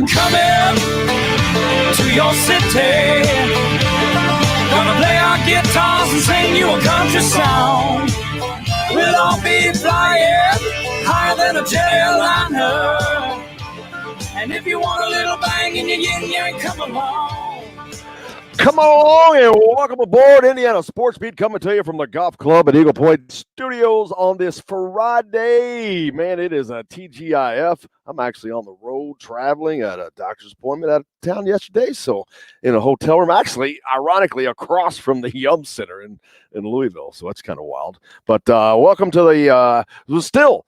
we're coming to your city. Gonna play our guitars and sing you a country song. We'll all be flying higher than a jetliner. And if you want a little bang in your yin-yang, come along. Come along and welcome aboard Indiana Sports Beat, coming to you from the Golf Club at Eagle Point Studios on this Friday. Man, it is a TGIF. I'm actually on the road traveling at a doctor's appointment out of town yesterday, so in a hotel room, actually, ironically, across from the Yum Center in Louisville, so that's kind of wild. But welcome to the still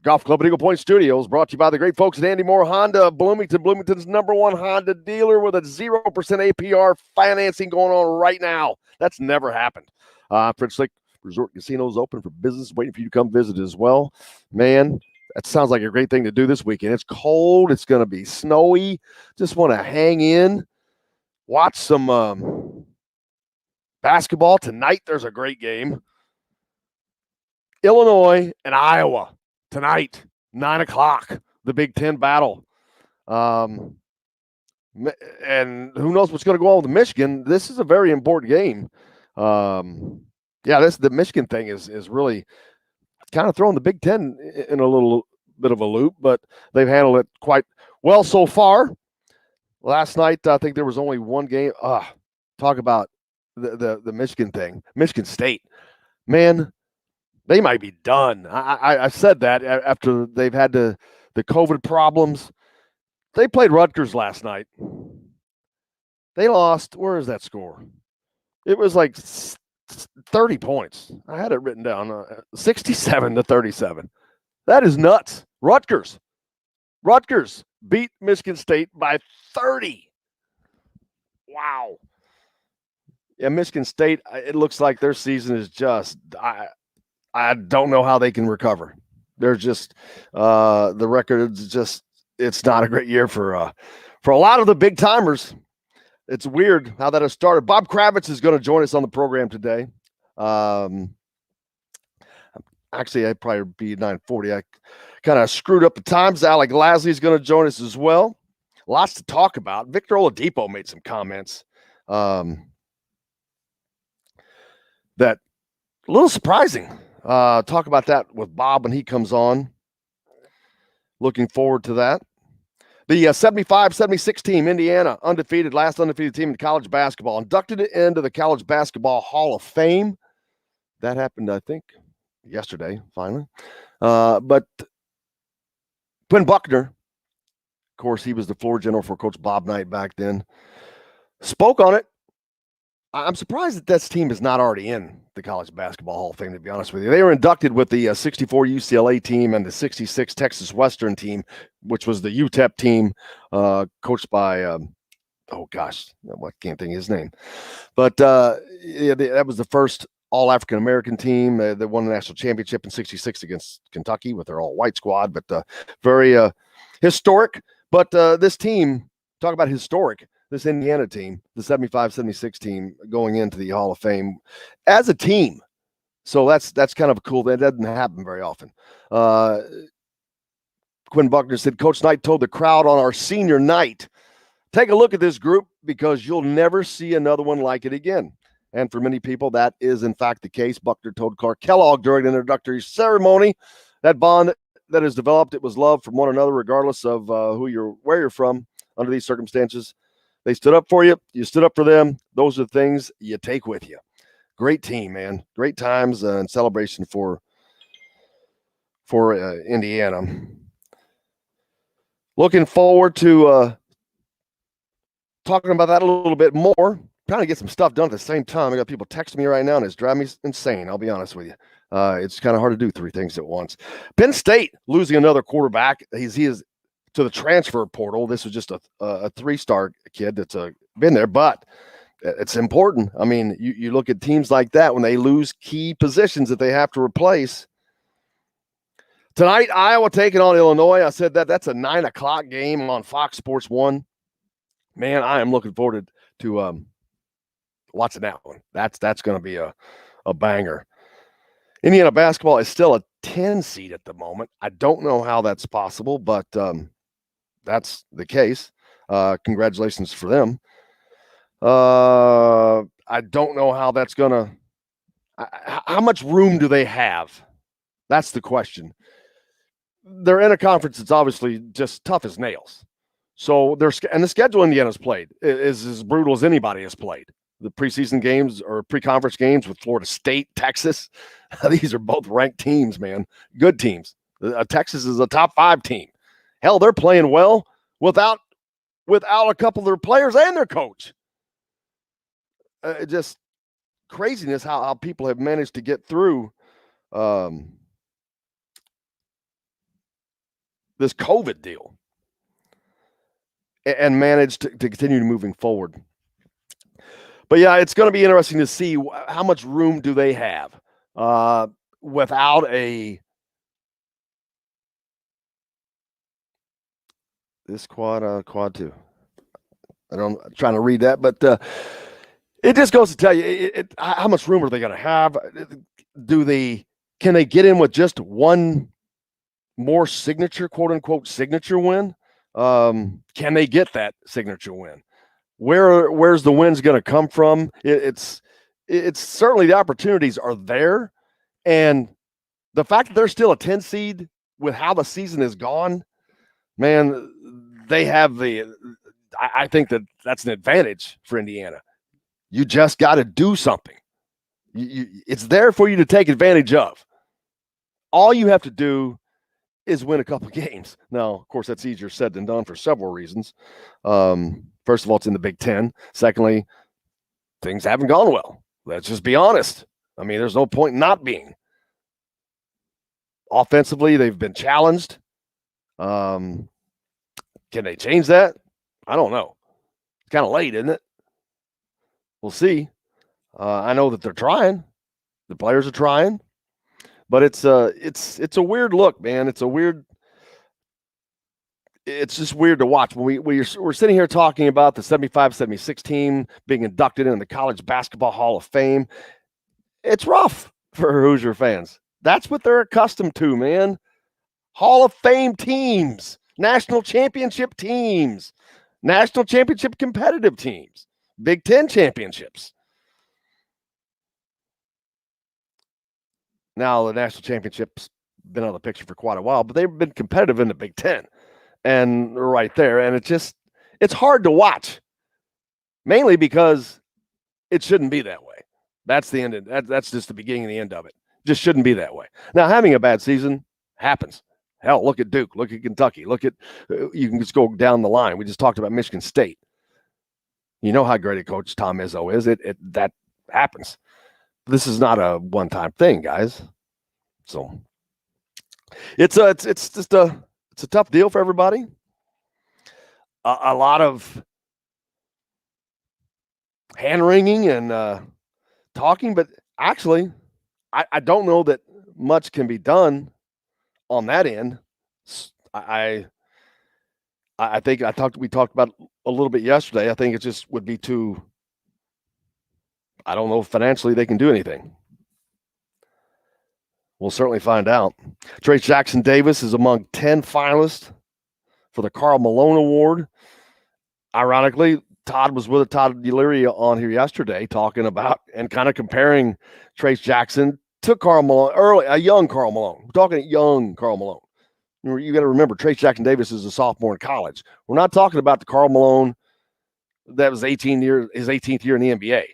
Golf Club at Eagle Point Studios, brought to you by the great folks at Andy Moore Honda of Bloomington, Bloomington's #1 Honda dealer with a 0% APR financing going on right now. That's never happened. French Lake Resort Casino is open for business, waiting for you to come visit as well. Man, that sounds like a great thing to do this weekend. It's cold. It's going to be snowy. Just want to hang in, watch some basketball. Tonight, there's a great game. Illinois and Iowa. Tonight, 9 o'clock, the Big Ten battle. And who knows what's going to go on with Michigan. This is a very important game. The Michigan thing is really kind of throwing the Big Ten in a little bit of a loop, but they've handled it quite well so far. Last night, I think there was only one game. Talk about the Michigan thing. Michigan State. Man, they might be done. I said that after they've had the COVID problems. They played Rutgers last night. They lost. Where is that score? It was like 30 points. I had it written down, 67-37. That is nuts. Rutgers beat Michigan State by 30. Wow. Yeah, Michigan State, it looks like their season is just I don't know how they can recover. They're just the record's just, it's not a great year for a lot of the big timers. It's weird how that has started. Bob Kravitz is going to join us on the program today. Actually, I'd probably be 9:40. I kind of screwed up the times. Alec is going to join us as well. Lots to talk about. Victor Oladipo made some comments that a little surprising. Talk about that with Bob when he comes on. Looking forward to that. The 75-76 team, Indiana, last undefeated team in college basketball, inducted it into the College Basketball Hall of Fame. That happened, I think, yesterday, finally. But Quinn Buckner, of course, he was the floor general for Coach Bob Knight back then, spoke on it. I'm surprised that this team is not already in the College Basketball Hall of Fame, to be honest with you. They were inducted with the 64 UCLA team and the 66 Texas Western team, which was the UTEP team coached by, I can't think of his name. But that was the first all-African-American team that won the national championship in 66 against Kentucky with their all-white squad. But very historic. But this team, talk about historic, this Indiana team, the 75-76 team going into the Hall of Fame as a team. So that's kind of cool. That doesn't happen very often. Quinn Buckner said, Coach Knight told the crowd on our senior night, take a look at this group because you'll never see another one like it again. And for many people, that is in fact the case. Buckner told Clark Kellogg during the introductory ceremony that bond that is developed, it was love from one another, regardless of where you're from under these circumstances. They stood up for you. You stood up for them. Those are the things you take with you. Great team, man. Great times and celebration for Indiana. Looking forward to talking about that a little bit more. Trying to get some stuff done at the same time. I got people texting me right now, and it's driving me insane. I'll be honest with you. It's kind of hard to do three things at once. Penn State losing another quarterback. He is to the transfer portal. This was just a three-star kid that's been there, but it's important. I mean, you look at teams like that when they lose key positions that they have to replace. Tonight, Iowa taking on Illinois. I said that's a 9 o'clock game on Fox Sports 1. Man, I am looking forward to watching that one. That's going to be a banger. Indiana basketball is still a 10 seed at the moment. I don't know how that's possible, but that's the case. Congratulations for them. I don't know how that's going to – how much room do they have? That's the question. They're in a conference that's obviously just tough as nails. So and the schedule Indiana's played is as brutal as anybody has played. The preseason games or pre-conference games with Florida State, Texas, these are both ranked teams, man. Good teams. Texas is a top 5 team. Hell, they're playing well without a couple of their players and their coach. Just craziness how people have managed to get through this COVID deal and managed to continue moving forward. But yeah, it's going to be interesting to see how much room do they have without this quad 2. I'm trying to read that, but it just goes to tell you how much room are they going to have? Can they get in with just one more signature, quote unquote, signature win? Can they get that signature win? Where's the win's going to come from? It's certainly the opportunities are there, and the fact that they're still a 10 seed with how the season is gone, man, they have I think that's an advantage for Indiana. You just got to do something. It's there for you to take advantage of. All you have to do is win a couple of games. Now, of course, that's easier said than done for several reasons. First of all, it's in the Big Ten. Secondly, things haven't gone well. Let's just be honest. I mean, there's no point in not being. Offensively, they've been challenged. Can they change that? I don't know. It's kind of late, isn't it? We'll see. I know that they're trying. The players are trying. But it's a weird look, man. It's just weird to watch. When we're sitting here talking about the 75-76 team being inducted into the College Basketball Hall of Fame. It's rough for Hoosier fans. That's what they're accustomed to, man. Hall of Fame teams, national championship teams, national championship competitive teams, Big Ten championships. Now, the national championship's been out of the picture for quite a while, but they've been competitive in the Big Ten. And right there. And it's hard to watch, mainly because it shouldn't be that way. That's the end. That's just the beginning and the end of it. Just shouldn't be that way. Now, having a bad season happens. Hell, look at Duke. Look at Kentucky. You can just go down the line. We just talked about Michigan State. You know how great a coach Tom Izzo is. That happens. This is not a one-time thing, guys. So it's just a tough deal for everybody. A lot of hand-wringing and talking, but actually, I don't know that much can be done on that end. I think we talked about a little bit yesterday. I think it just would be too. I don't know if financially they can do anything. We'll certainly find out. Trace Jackson Davis is among 10 finalists for the Karl Malone Award. Ironically, Todd was with Todd Deliria on here yesterday talking about and kind of comparing Trace Jackson to Karl Malone, a young Karl Malone. We're talking young Karl Malone. You got to remember, Trace Jackson Davis is a sophomore in college. We're not talking about the Karl Malone that was his 18th year in the NBA.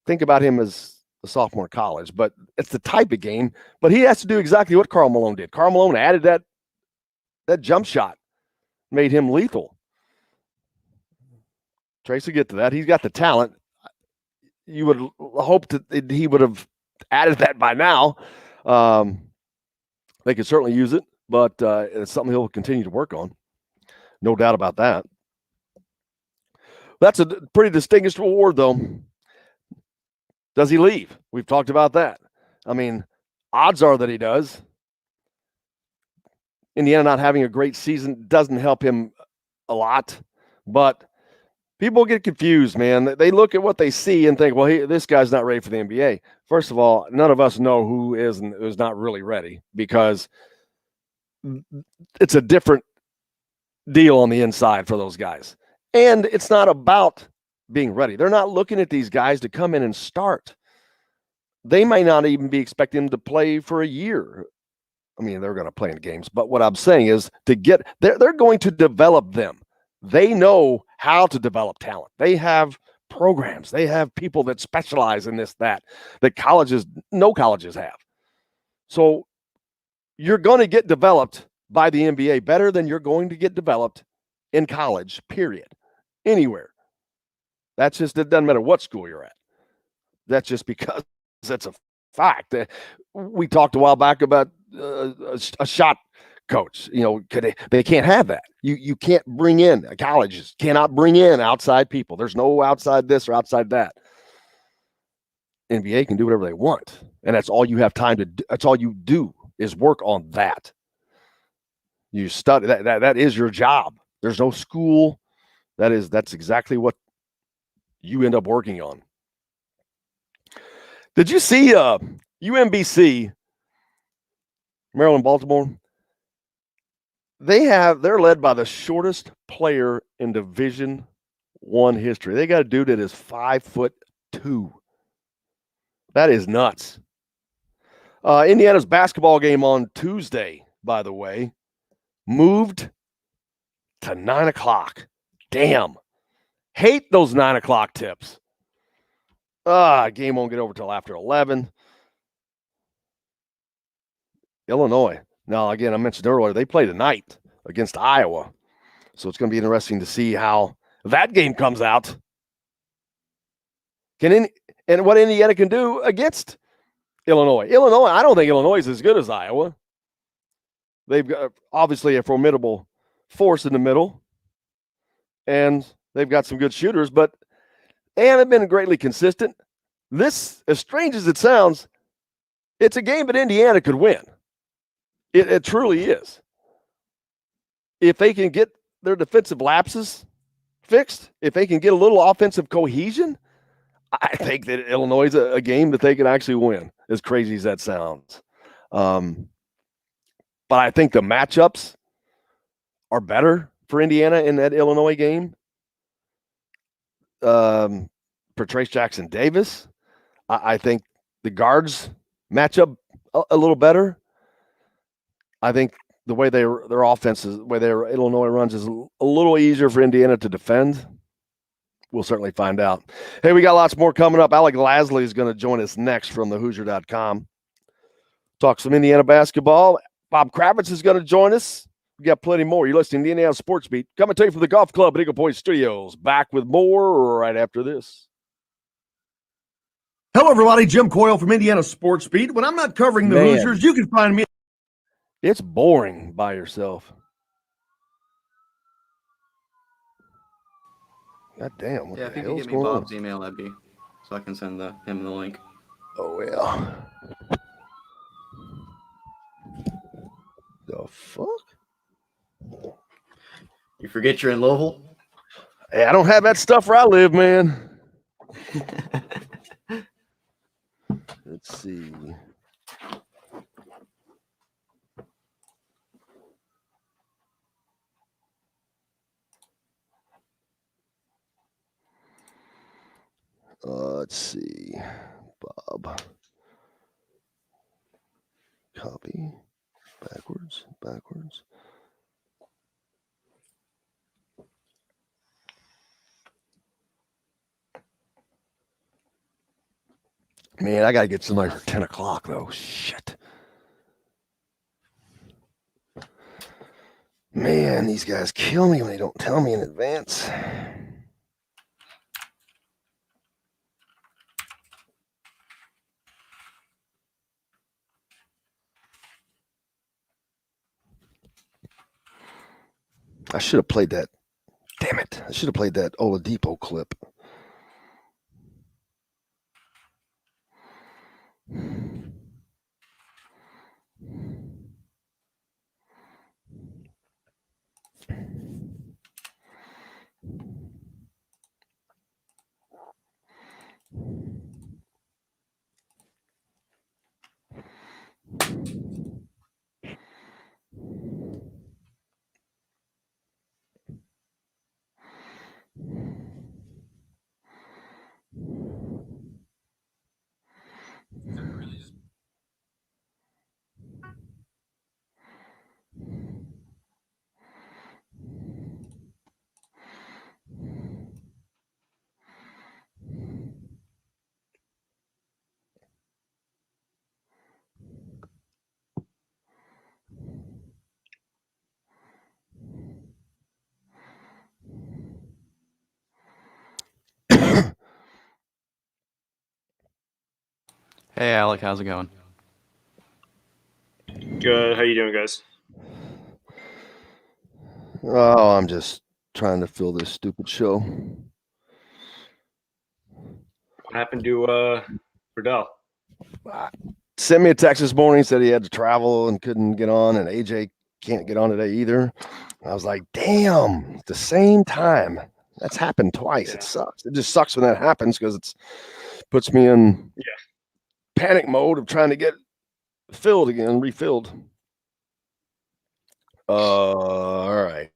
Think about him as a sophomore in college, but it's the type of game. But he has to do exactly what Karl Malone did. Karl Malone added that jump shot, made him lethal. Trace will get to that. He's got the talent. You would hope that he would have added that by now. They could certainly use it, but it's something he'll continue to work on. No doubt about that. That's a pretty distinguished award, though. Does he leave? We've talked about that. I mean, odds are that he does. Indiana not having a great season doesn't help him a lot, but people get confused, man. They look at what they see and think, well, this guy's not ready for the NBA. First of all, none of us know who is and who's not really ready because it's a different deal on the inside for those guys. And it's not about being ready. They're not looking at these guys to come in and start. They may not even be expecting them to play for a year. I mean, they're going to play in games, but what I'm saying is they're going to develop them. They know how to develop talent. They have programs. They have people that specialize in this, that no colleges have. So you're going to get developed by the NBA better than you're going to get developed in college, period. Anywhere. That's just, it doesn't matter what school you're at. That's just because that's a fact. We talked a while back about a shot coach. They can't have that. You can't bring in, colleges cannot bring in outside people. There's no outside this or outside that. NBA can do whatever they want, and that's all you have time to do. That's all you do is work on that. You study that is your job. There's no school. That's exactly what you end up working on. Did you see UMBC, Maryland, Baltimore? They're led by the shortest player in Division I history. They got a dude that is 5'2". That is nuts. Indiana's basketball game on Tuesday, by the way, moved to 9:00. Damn. Hate those 9:00 tips. Game won't get over till after 11. Illinois. Now, again, I mentioned earlier, they play tonight against Iowa. So it's going to be interesting to see how that game comes out. And what Indiana can do against Illinois. I don't think Illinois is as good as Iowa. They've got obviously a formidable force in the middle, and they've got some good shooters, but they haven't been greatly consistent. This, as strange as it sounds, it's a game that Indiana could win. It truly is. If they can get their defensive lapses fixed, if they can get a little offensive cohesion, I think that Illinois is a game that they can actually win, as crazy as that sounds. But I think the matchups are better for Indiana in that Illinois game. For Trace Jackson Davis, I think the guards match up a little better. I think the way their offense is, the way their Illinois runs is a little easier for Indiana to defend. We'll certainly find out. Hey, we got lots more coming up. Alec Lasley is going to join us next from thehoosier.com. Talk some Indiana basketball. Bob Kravitz is going to join us. We got plenty more. You're listening to Indiana Sports Beat. Coming to you from the Golf Club at Eagle Point Studios. Back with more right after this. Hello, everybody. Jim Coyle from Indiana Sports Beat. When I'm not covering the Hoosiers, you can find me. It's boring by yourself. God damn. What if the you hell's could give me going Bob's on? email, that'd be so I can send him the link. Oh, yeah. The fuck? You forget you're in Louisville? Hey, I don't have that stuff where I live, man. Let's see. Let's see. Bob. Copy. Backwards. Man, I got to get somebody for 10 o'clock, though. Shit. Man, these guys kill me when they don't tell me in advance. I should have played that. Damn it. I should have played that Oladipo clip. Hey, Alec, how's it going? Good. How you doing, guys? Oh, I'm just trying to fill this stupid show. What happened to Riddell? Sent me a text this morning, said he had to travel and couldn't get on, and AJ can't get on today either. I was like, damn, at the same time. That's happened twice. Yeah. It sucks. It just sucks when that happens because it puts me in panic mode of trying to get filled again, refilled. All right.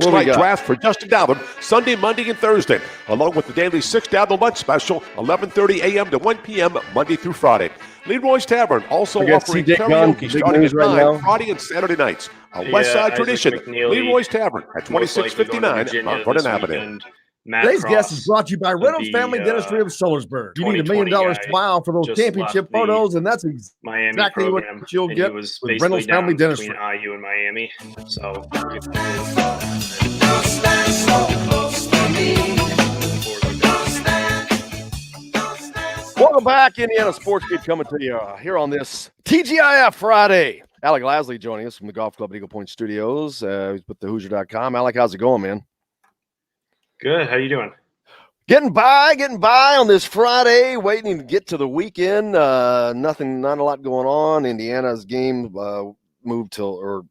Right draft for Justin Down Sunday, Monday, and Thursday, along with the daily 6 down the lunch special, 11:30 a.m. to 1 p.m. Monday through Friday. Leroy's Tavern also offering karaoke starting at 9 Friday and Saturday nights. A West Side tradition. Leroy's Tavern at 2659 Mount Vernon Avenue. Today's guest is brought to you by Reynolds Family Dentistry of Sellersburg. You need $1 million smile for those championship photos, and that's exactly what you'll get with Reynolds Family Dentistry. Between IU and Miami, so. Welcome back, Indiana Sports Beat, coming to you here on this TGIF Friday. Alec Lasley joining us from the Golf Club at Eagle Point Studios. He's with the Hoosier.com. Alec, how's it going, man? Good. How you doing? Getting by on this Friday, waiting to get to the weekend. Not a lot going on. Indiana's game moved or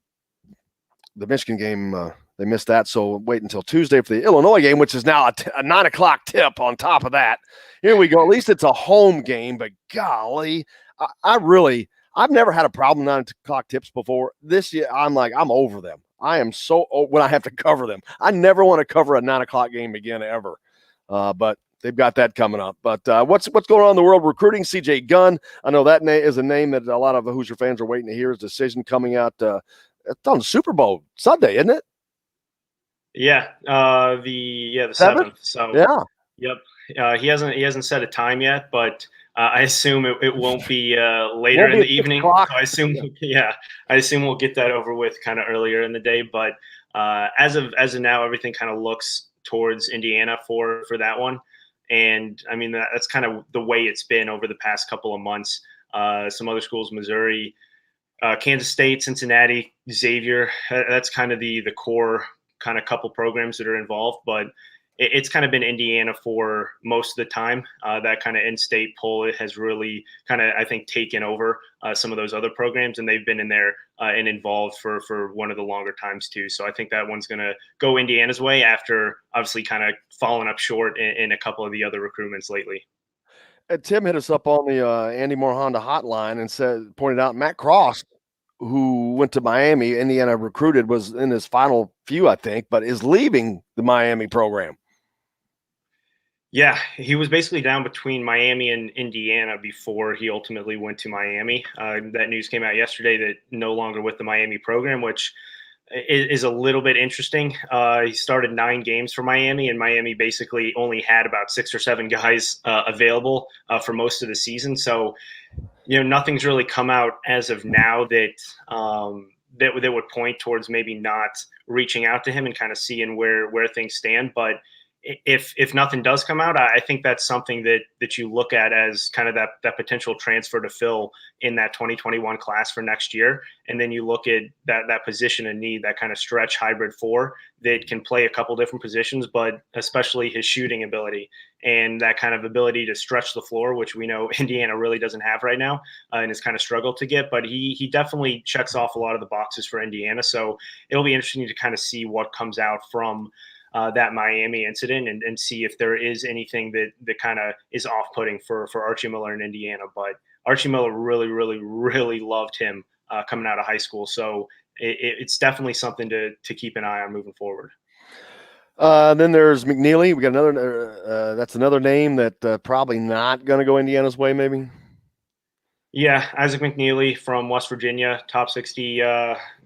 the Michigan game, they missed that, so wait until Tuesday for the Illinois game, which is now a 9 o'clock tip on top of that. Here we go. At least it's a home game, but golly, I've never had a problem 9 o'clock tips before. This year, I'm over them. I am so old when I have to cover them. I never want to cover a 9 o'clock game again, ever. But they've got that coming up. But what's going on in the world recruiting? CJ Gunn. I know that is a name that a lot of Hoosier fans are waiting to hear his decision coming out. It's on Super Bowl Sunday, isn't it? Yeah. The 7th. So yeah. Yep. He hasn't set a time yet, but I assume it won't be later in the evening. So I assume we'll get that over with kind of earlier in the day. But as of now, everything kind of looks towards Indiana for that one. And I mean, that's kind of the way it's been over the past couple of months. Some other schools, Missouri, Kansas State, Cincinnati, Xavier, that's kind of the core kind of couple programs that are involved, but it's kind of been Indiana for most of the time. That kind of in-state poll has really kind of, I think, taken over some of those other programs, and they've been in there and involved for one of the longer times too. So I think that one's going to go Indiana's way after obviously kind of falling up short in a couple of the other recruitments lately. Tim hit us up on the Andy Moore Honda hotline and pointed out Matt Cross, who went to Miami, Indiana recruited, was in his final few, I think, but is leaving the Miami program. Yeah, he was basically down between Miami and Indiana before he ultimately went to Miami. That news came out yesterday that no longer with the Miami program, which is a little bit interesting. He started 9 games for Miami, and Miami basically only had about 6 or 7 guys available for most of the season. So, nothing's really come out as of now that would point towards maybe not reaching out to him and kind of seeing where things stand. But if nothing does come out, I think that's something that you look at as kind of that potential transfer to fill in that 2021 class for next year. And then you look at that position of need, that kind of stretch hybrid 4 that can play a couple different positions, but especially his shooting ability and that kind of ability to stretch the floor, which we know Indiana really doesn't have right now and has kind of struggled to get. But he definitely checks off a lot of the boxes for Indiana. So it'll be interesting to kind of see what comes out from that Miami incident and see if there is anything that kind of is off-putting for Archie Miller in Indiana. But Archie Miller really, really, really loved him coming out of high school. So it's definitely something to keep an eye on moving forward. Then there's McNeely. We got another. That's another name that probably not going to go Indiana's way, maybe. Yeah, Isaac McNeely from West Virginia, top 60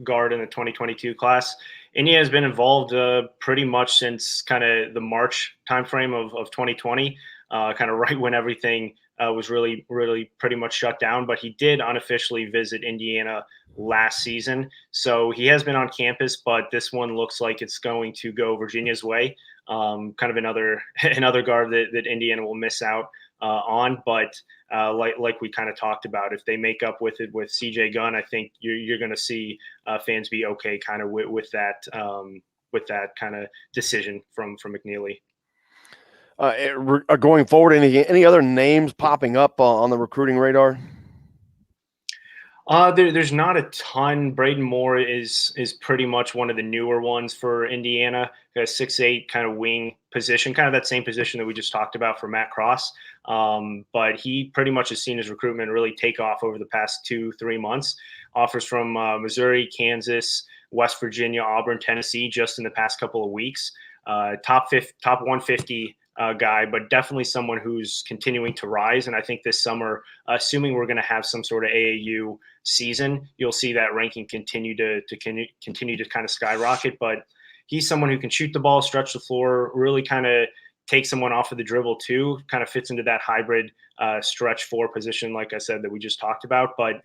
guard in the 2022 class. Indiana has been involved pretty much since kind of the March timeframe of 2020, kind of right when everything was really, really pretty much shut down. But he did unofficially visit Indiana last season. So he has been on campus, but this one looks like it's going to go Virginia's way. Kind of another guard that Indiana will miss out on. But like we kind of talked about, if they make up with it with CJ Gunn, I think you're going to see fans be okay kind of with that kind of decision from McNeely. Going forward, any other names popping up on the recruiting radar? There's not a ton. Braden Moore is pretty much one of the newer ones for Indiana. Got a 6'8" kind of wing position, kind of that same position that we just talked about for Matt Cross. But he pretty much has seen his recruitment really take off over the past 2-3 months. Offers from Missouri, Kansas, West Virginia, Auburn, Tennessee, just in the past couple of weeks. Top 150 guy, but definitely someone who's continuing to rise. And I think this summer, assuming we're going to have some sort of AAU season, you'll see that ranking continue to kind of skyrocket. But he's someone who can shoot the ball, stretch the floor, really kind of take someone off of the dribble too, kind of fits into that hybrid stretch 4 position, like I said, that we just talked about, but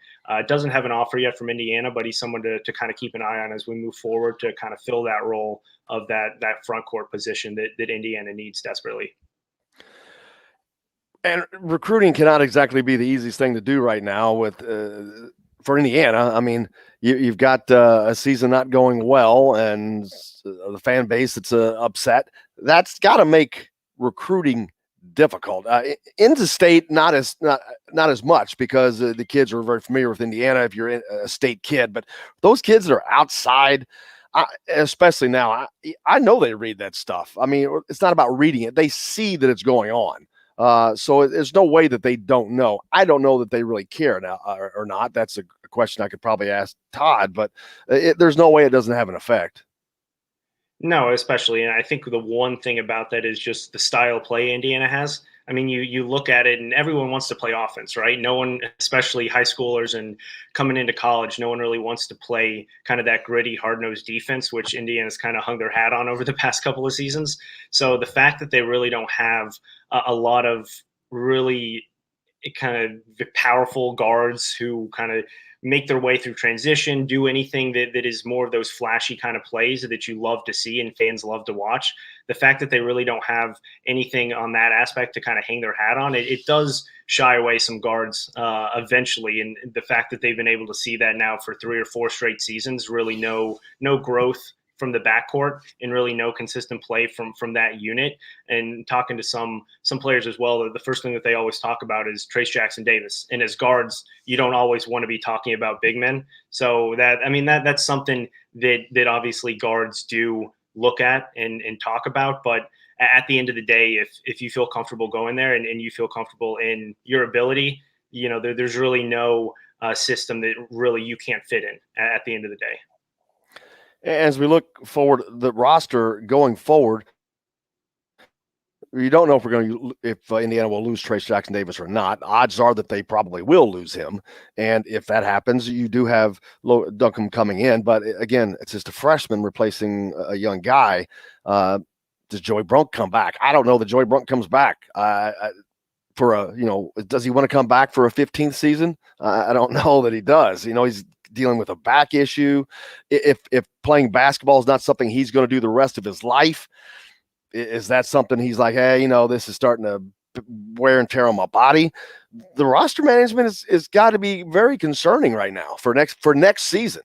doesn't have an offer yet from Indiana, but he's someone to kind of keep an eye on as we move forward to kind of fill that role of that front court position that Indiana needs desperately. And recruiting cannot exactly be the easiest thing to do right now with for Indiana. I mean, you've got a season not going well, and the fan base that's upset. That's got to make recruiting difficult. Into state, not as much, because the kids are very familiar with Indiana if you're a state kid. But those kids that are outside, especially now, I know they read that stuff. I mean, it's not about reading it; they see that it's going on. So there's no way that they don't know. I don't know that they really care now or not. That's a question I could probably ask Todd, but there's no way it doesn't have an effect. No, especially. And I think the one thing about that is just the style of play Indiana has. I mean, you look at it and everyone wants to play offense, right? No one, especially high schoolers and coming into college, no one really wants to play kind of that gritty, hard-nosed defense, which Indiana's kind of hung their hat on over the past couple of seasons. So the fact that they really don't have a lot of really kind of powerful guards who kind of make their way through transition, do anything that is more of those flashy kind of plays that you love to see and fans love to watch. The fact that they really don't have anything on that aspect to kind of hang their hat on, it does shy away some guards eventually. And the fact that they've been able to see that now for 3 or 4 straight seasons, really no growth from the backcourt and really no consistent play from that unit. And talking to some players as well, the first thing that they always talk about is Trace Jackson Davis. And as guards, you don't always want to be talking about big men. So that's something that obviously guards do look at and talk about. But at the end of the day, if you feel comfortable going there and you feel comfortable in your ability, there's really no system that really you can't fit in at the end of the day. As we look forward, the roster going forward, you don't know if Indiana will lose Trace Jackson Davis or not. Odds are that they probably will lose him, and if that happens, you do have Duncan coming in. But again, it's just a freshman replacing a young guy. Does Joey Brunk come back? I don't know that Joey Brunk comes back. Does he want to come back for a 15th season? I don't know that he does. He's dealing with a back issue. If playing basketball is not something he's going to do the rest of his life, is that something he's like, hey, this is starting to wear and tear on my body? The roster management is got to be very concerning right now for next season.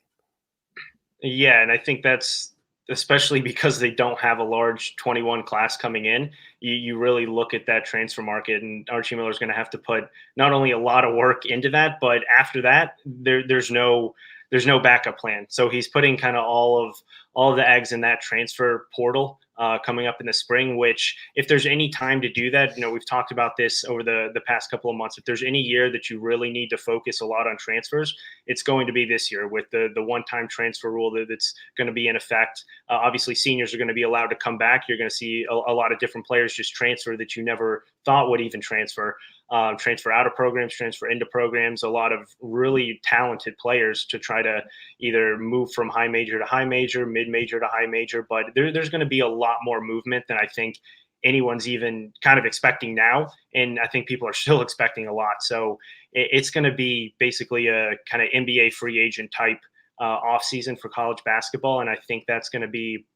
Yeah, and I think that's especially because they don't have a large 21 class coming in. You really look at that transfer market, and Archie Miller's going to have to put not only a lot of work into that, but after that, there's no backup plan. So he's putting kind of all of the eggs in that transfer portal coming up in the spring, which if there's any time to do that, we've talked about this over the past couple of months. If there's any year that you really need to focus a lot on transfers, it's going to be this year with the one-time transfer rule that's going to be in effect. Obviously, seniors are going to be allowed to come back. You're going to see a lot of different players just transfer that you never thought would even transfer out of programs, transfer into programs, a lot of really talented players to try to either move from high major to high major, mid-major to high major. But there's going to be a lot more movement than I think anyone's even kind of expecting now. And I think people are still expecting a lot. So it's going to be basically a kind of NBA free agent type offseason for college basketball. And I think that's going to be,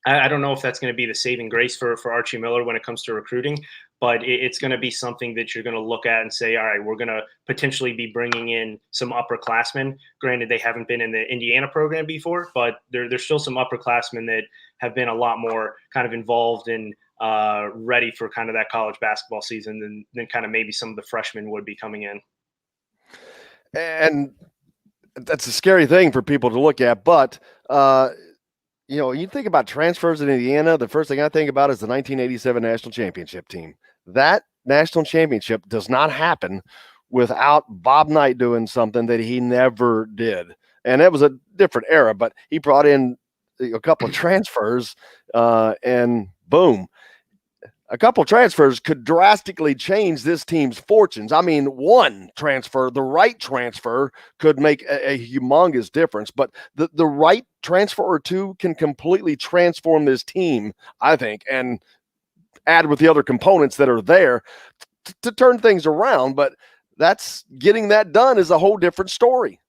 I don't know if that's going to be the saving grace for Archie Miller when it comes to recruiting, but it's going to be something that you're going to look at and say, all right, we're going to potentially be bringing in some upperclassmen. Granted, they haven't been in the Indiana program before, but there's still some upperclassmen that have been a lot more kind of involved and ready for kind of that college basketball season than kind of maybe some of the freshmen would be coming in. And that's a scary thing for people to look at, but you think about transfers in Indiana, the first thing I think about is the 1987 national championship team. That national championship does not happen without Bob Knight doing something that he never did. And it was a different era, but he brought in a couple of transfers and boom. A couple of transfers could drastically change this team's fortunes. I mean, one transfer, the right transfer, could make a humongous difference, but the right transfer or two can completely transform this team, I think, and add with the other components that are there to turn things around. But that's getting that done is a whole different story.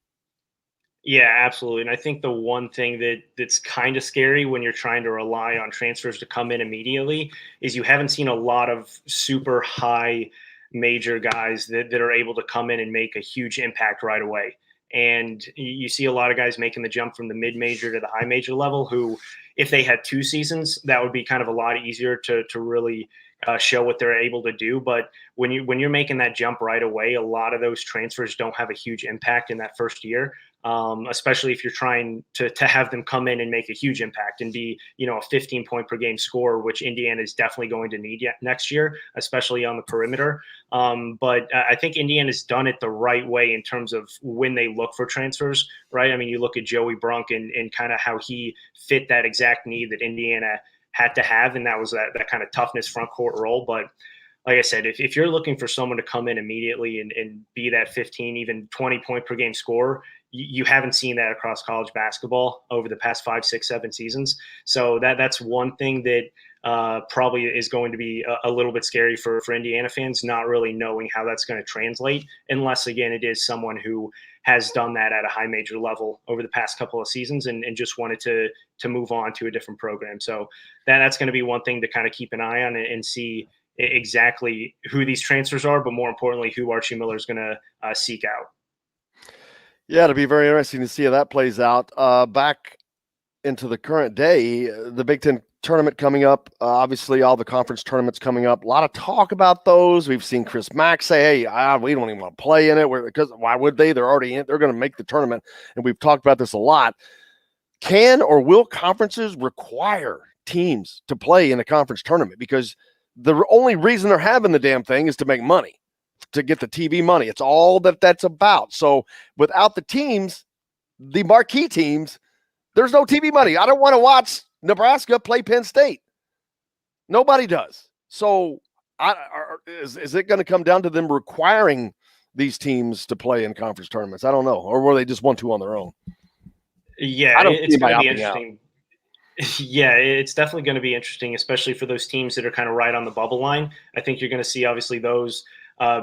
Yeah, absolutely. And I think the one thing that's kind of scary when you're trying to rely on transfers to come in immediately is you haven't seen a lot of super high major guys that are able to come in and make a huge impact right away. And you see a lot of guys making the jump from the mid-major to the high major level who, if they had 2 seasons, that would be kind of a lot easier to really show what they're able to do. But when you're making that jump right away, a lot of those transfers don't have a huge impact in that first year. Especially if you're trying to have them come in and make a huge impact and be, a 15-point per game scorer, which Indiana is definitely going to need next year, especially on the perimeter. But I think Indiana's done it the right way in terms of when they look for transfers, right? I mean, you look at Joey Brunk and kind of how he fit that exact need that Indiana had to have, and that was that kind of toughness front court role. But like I said, if you're looking for someone to come in immediately and be that 15, even 20-point per game scorer, you haven't seen that across college basketball over the past 5, 6, 7 seasons. So that's one thing that probably is going to be a little bit scary for Indiana fans, not really knowing how that's going to translate, unless, again, it is someone who has done that at a high major level over the past couple of seasons and just wanted to move on to a different program. So that's going to be one thing to kind of keep an eye on and see exactly who these transfers are, but more importantly, who Archie Miller is going to seek out. Yeah, it'll be very interesting to see how that plays out. Back into the current day, the Big Ten tournament coming up, obviously all the conference tournaments coming up. A lot of talk about those. We've seen Chris Mack say, hey, we don't even want to play in it. Because why would they? They're already in. They're going to make the tournament. And we've talked about this a lot. Can or will conferences require teams to play in a conference tournament? Because the only reason they're having the damn thing is to make money, to get the TV money. It's all that's about. So without the teams, the marquee teams, there's no TV money. I don't want to watch Nebraska play Penn State. Nobody does. So is it going to come down to them requiring these teams to play in conference tournaments? I don't know. Or will they just want to on their own? Yeah, it's going to be interesting. Yeah, it's definitely going to be interesting, especially for those teams that are kind of right on the bubble line. I think you're going to see, obviously, those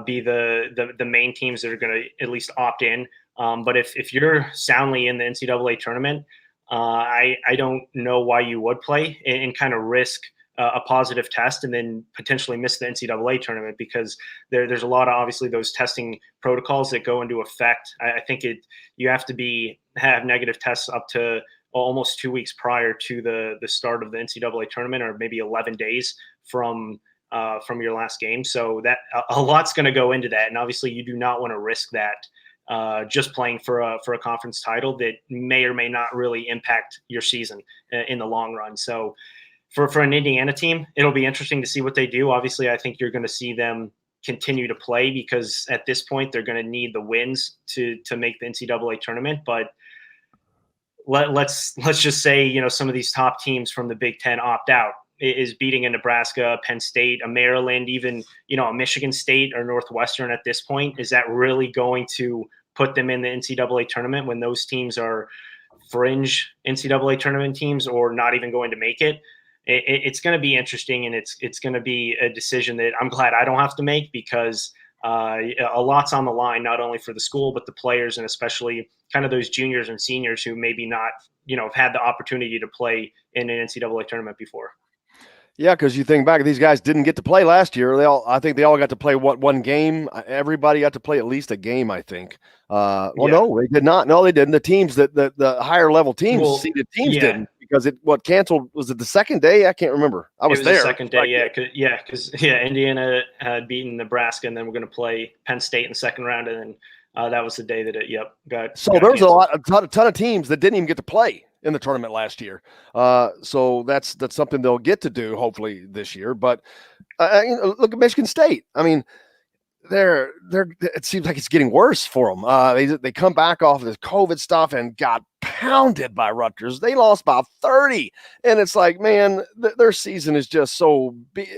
be the main teams that are going to at least opt in. But if you're soundly in the NCAA tournament, I don't know why you would play and kind of risk a positive test and then potentially miss the NCAA tournament, because there's a lot of, obviously, those testing protocols that go into effect. I think you have to have negative tests up to almost 2 weeks prior to the start of the NCAA tournament, or maybe 11 days from your last game. So that a lot's going to go into that. And obviously you do not want to risk that just playing for a conference title that may or may not really impact your season in the long run. So for an Indiana team, it'll be interesting to see what they do. Obviously, I think you're going to see them continue to play, because at this point they're going to need the wins to make the NCAA tournament. But let's just say, some of these top teams from the Big Ten opt out. Is beating a Nebraska, Penn State, a Maryland, even, a Michigan State or Northwestern at this point, is that really going to put them in the NCAA tournament when those teams are fringe NCAA tournament teams or not even going to make it? It's going to be interesting, and it's going to be a decision that I'm glad I don't have to make, because a lot's on the line, not only for the school, but the players, and especially kind of those juniors and seniors who maybe not, have had the opportunity to play in an NCAA tournament before. Yeah, because you think back, these guys didn't get to play last year. I think they all got to play one game. Everybody got to play at least a game, I think. No, they did not. No, they didn't. The teams the higher level teams, seeded teams didn't, because it canceled. Was it the second day? I can't remember. I was there. The second day, because Indiana had beaten Nebraska, and then we're going to play Penn State in the second round, and then that was the day that it got. So there was a ton of teams that didn't even get to play in the tournament last year. So that's something they'll get to do hopefully this year. But look at Michigan State. I mean, it seems like it's getting worse for them. They come back off of this COVID stuff and got pounded by Rutgers. They lost by 30, and it's like, man, their season is just so big.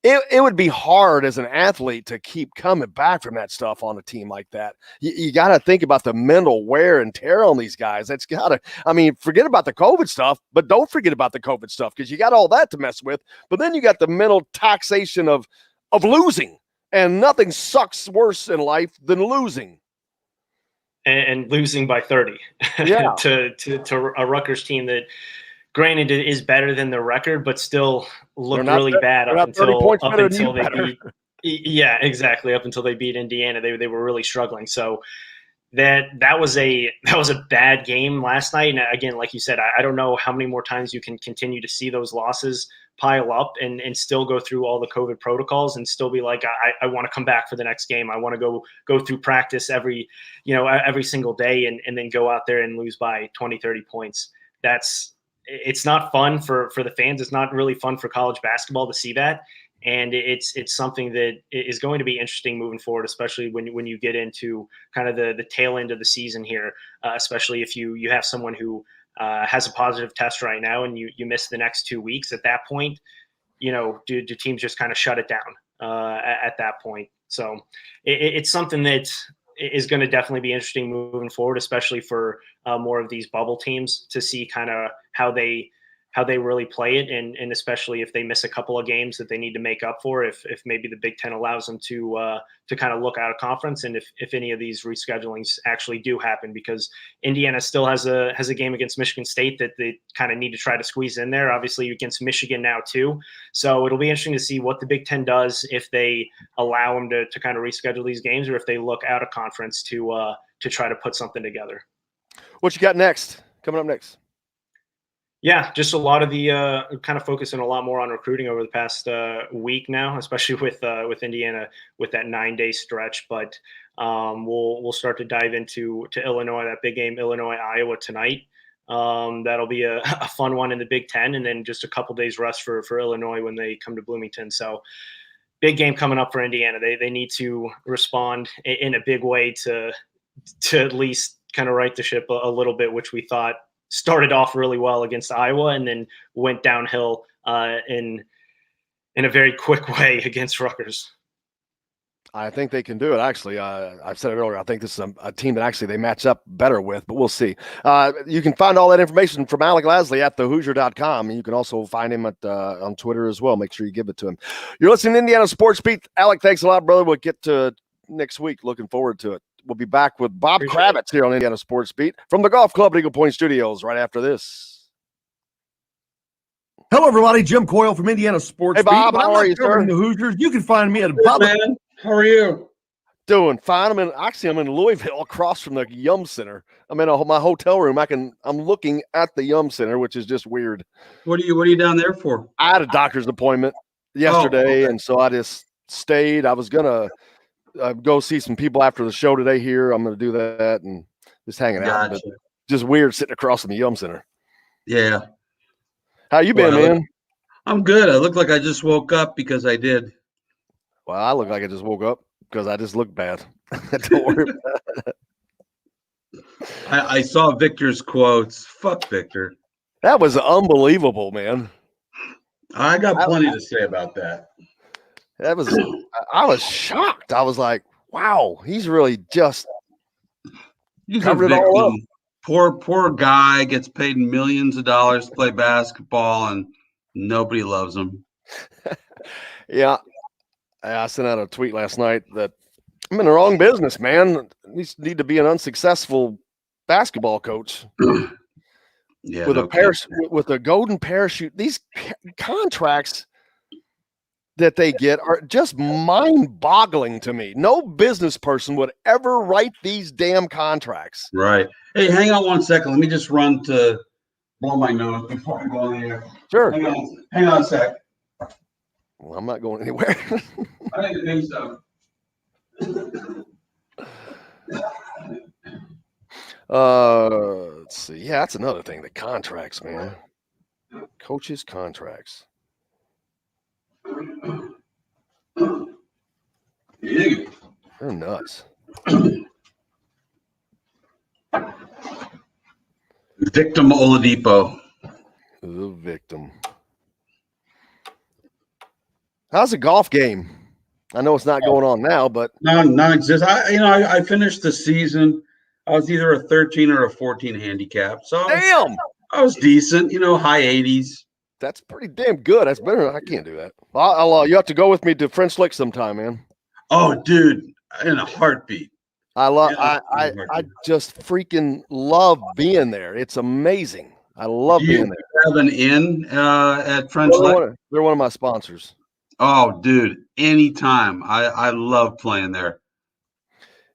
It would be hard as an athlete to keep coming back from that stuff on a team like that. You got to think about the mental wear and tear on these guys. Forget about the COVID stuff, but don't forget about the COVID stuff, because you got all that to mess with. But then you got the mental taxation of losing, and nothing sucks worse in life than losing. And losing by 30 to a Rutgers team that, granted, it is better than the record, but still looked really bad up until they beat. Yeah, exactly. Up until they beat Indiana, they were really struggling. So that was a bad game last night. And again, like you said, I don't know how many more times you can continue to see those losses pile up and still go through all the COVID protocols and still be like, I want to come back for the next game. I want to go through practice every single day and then go out there and lose by 20, 30 points. It's not fun for the fans. It's not really fun for college basketball to see that. And it's something that is going to be interesting moving forward, especially when you get into kind of the tail end of the season here, especially if you have someone who has a positive test right now and you miss the next 2 weeks. At that point, do teams just kind of shut it down at that point? So it's something that is going to definitely be interesting moving forward, especially for more of these bubble teams, to see kind of how they really play it, and especially if they miss a couple of games that they need to make up for, if maybe the Big Ten allows them to kind of look out of conference, and if any of these reschedulings actually do happen, because Indiana still has a game against Michigan State that they kind of need to try to squeeze in there, obviously against Michigan now too. So it'll be interesting to see what the Big Ten does, if they allow them to kind of reschedule these games, or if they look out of conference to try to put something together. What you got next? Coming up next? Yeah, just a lot of the kind of focusing a lot more on recruiting over the past week now, especially with Indiana with that 9-day stretch. But we'll start to dive into Illinois, that big game, Illinois-Iowa tonight. That'll be a fun one in the Big Ten, and then just a couple days rest for Illinois when they come to Bloomington. So big game coming up for Indiana. They need to respond in a big way to at least kind of right the ship a little bit, which we thought started off really well against Iowa and then went downhill in a very quick way against Rutgers. I think they can do it, actually. I've said it earlier. I think this is a team that actually they match up better with, but we'll see. You can find all that information from Alec Lasley at thehoosier.com, and you can also find him on Twitter as well. Make sure you give it to him. You're listening to Indiana Sports Beat. Alec, thanks a lot, brother. We'll get to next week. Looking forward to it. We'll be back with Bob Kravitz here on Indiana Sports Beat from the Golf Club at Eagle Point Studios right after this. Hello, everybody. Jim Coyle from Indiana Sports Beat. Hey, Bob. How are you, sir? The Hoosiers. You can find me at Bob. Man, how are you? Doing fine. I'm in Louisville, across from the Yum Center. I'm in my hotel room. I'm looking at the Yum Center, which is just weird. What are you down there for? I had a doctor's appointment yesterday, and so I just stayed. I was gonna go see some people after the show today here. I'm going to do that and just hanging out. But just weird sitting across from the Yum Center. Yeah. How you been, man? I'm good. I look like I just woke up because I did. Well, I look like I just woke up because I just look bad. Don't worry about it. I saw Victor's quotes. Fuck Victor. That was unbelievable, man. I got plenty to say about that. I was shocked. I was like, wow, he's really just covered it all up. Poor guy gets paid millions of dollars to play basketball and nobody loves him. Yeah. I sent out a tweet last night that I'm in the wrong business, man. I need to be an unsuccessful basketball coach. Yeah, with a parachute, with a golden parachute. These contracts that they get are just mind-boggling to me. No business person would ever write these damn contracts. Right. Hey, hang on 1 second. Let me just run to blow my nose before I go on the air. Sure. Hang on a sec. Well, I'm not going anywhere. I didn't think so. Let's see. Yeah, that's another thing. The contracts, man. Coaches' contracts. Yeah. They're nuts. Victim Oladipo. The victim. How's the golf game? I know it's not going on now, but Non-existent. I finished the season. I was either a 13 or a 14 handicap. So damn, I was decent. High 80s. That's pretty damn good. That's better. I can't do that. I'll you have to go with me to French Lick sometime, man. Oh, dude, in a heartbeat. I just freaking love being there. It's amazing. I love being there. Have an inn at French Lick? They're one of my sponsors. Oh, dude, anytime. I love playing there.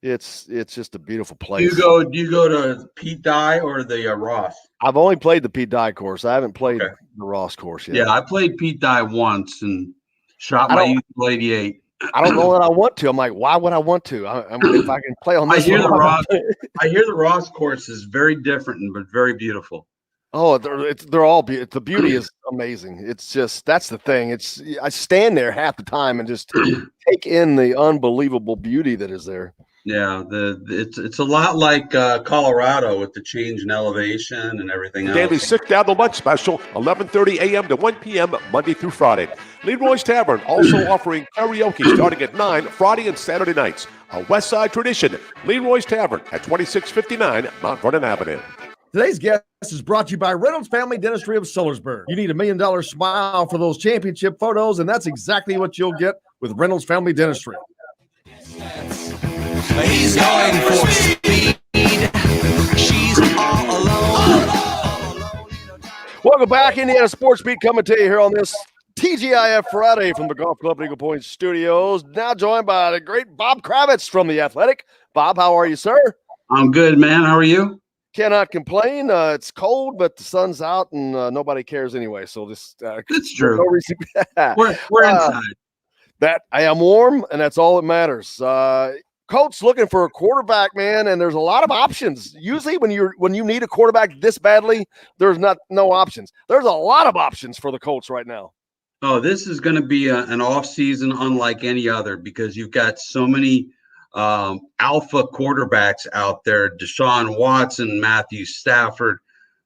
It's just a beautiful place. Do you go to Pete Dye or the Ross? I've only played the Pete Dye course. I haven't played the Ross course yet. Yeah, I played Pete Dye once and shot my youthful 88. I don't know that I want to. I'm like, why would I want to? If I can play on this, I hear the Ross course is very different but very beautiful. Oh, they're all beautiful. The beauty is amazing. It's just that's the thing. I stand there half the time and just take in the unbelievable beauty that is there. Yeah, it's a lot like Colorado with the change in elevation and everything else. Daily $6 down the lunch special, 11:30 a.m. to 1 p.m. Monday through Friday. Leroy's Tavern also offering karaoke starting at 9 Friday and Saturday nights. A West Side tradition. Leroy's Tavern at 2659 Mount Vernon Avenue. Today's guest is brought to you by Reynolds Family Dentistry of Sillersburg. You need $1 million smile for those championship photos, and that's exactly what you'll get with Reynolds Family Dentistry. He's going for speed. She's all alone. Welcome back, Indiana Sports Beat, coming to you here on this TGIF Friday from the Golf Club at Eagle Point Studios. Now joined by the great Bob Kravitz from The Athletic. Bob, how are you, sir? I'm good, man. How are you? Cannot complain. It's cold, but the sun's out, and nobody cares anyway. So this that's true. No reason. We're inside. That I am warm, and that's all that matters. Colts looking for a quarterback, man, and there's a lot of options. Usually, when you need a quarterback this badly, there's no options. There's a lot of options for the Colts right now. Oh, this is going to be an off season unlike any other because you've got so many alpha quarterbacks out there. Deshaun Watson, Matthew Stafford.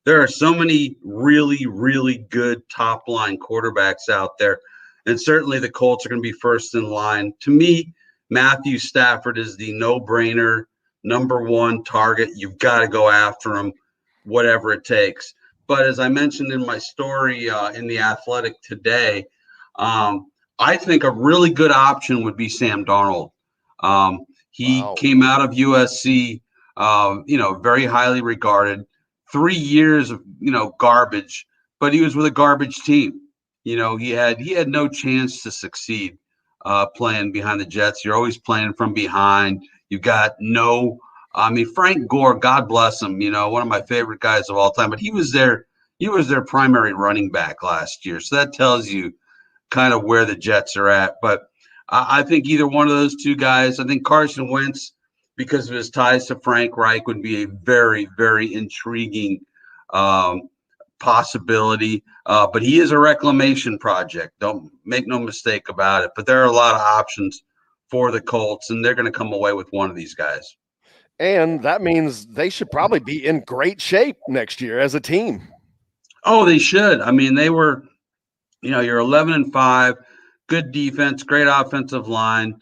There are so many really, really good top line quarterbacks out there, and certainly the Colts are going to be first in line. To me, Matthew Stafford is the no-brainer #1 target. You've got to go after him, whatever it takes. But as I mentioned in my story in The Athletic today, I think a really good option would be Sam Darnold. He came out of USC, very highly regarded. 3 years of, garbage, but he was with a garbage team. He had no chance to succeed. Playing behind the Jets. You're always playing from behind. You got Frank Gore, God bless him, one of my favorite guys of all time, but he was their primary running back last year. So that tells you kind of where the Jets are at. But I think either one of those two guys, I think Carson Wentz, because of his ties to Frank Reich, would be a very, very intriguing possibility, but he is a reclamation project. Don't make no mistake about it. But there are a lot of options for the Colts, and they're going to come away with one of these guys. And that means they should probably be in great shape next year as a team. Oh, they should. I mean, they were, you're 11-5, good defense, great offensive line,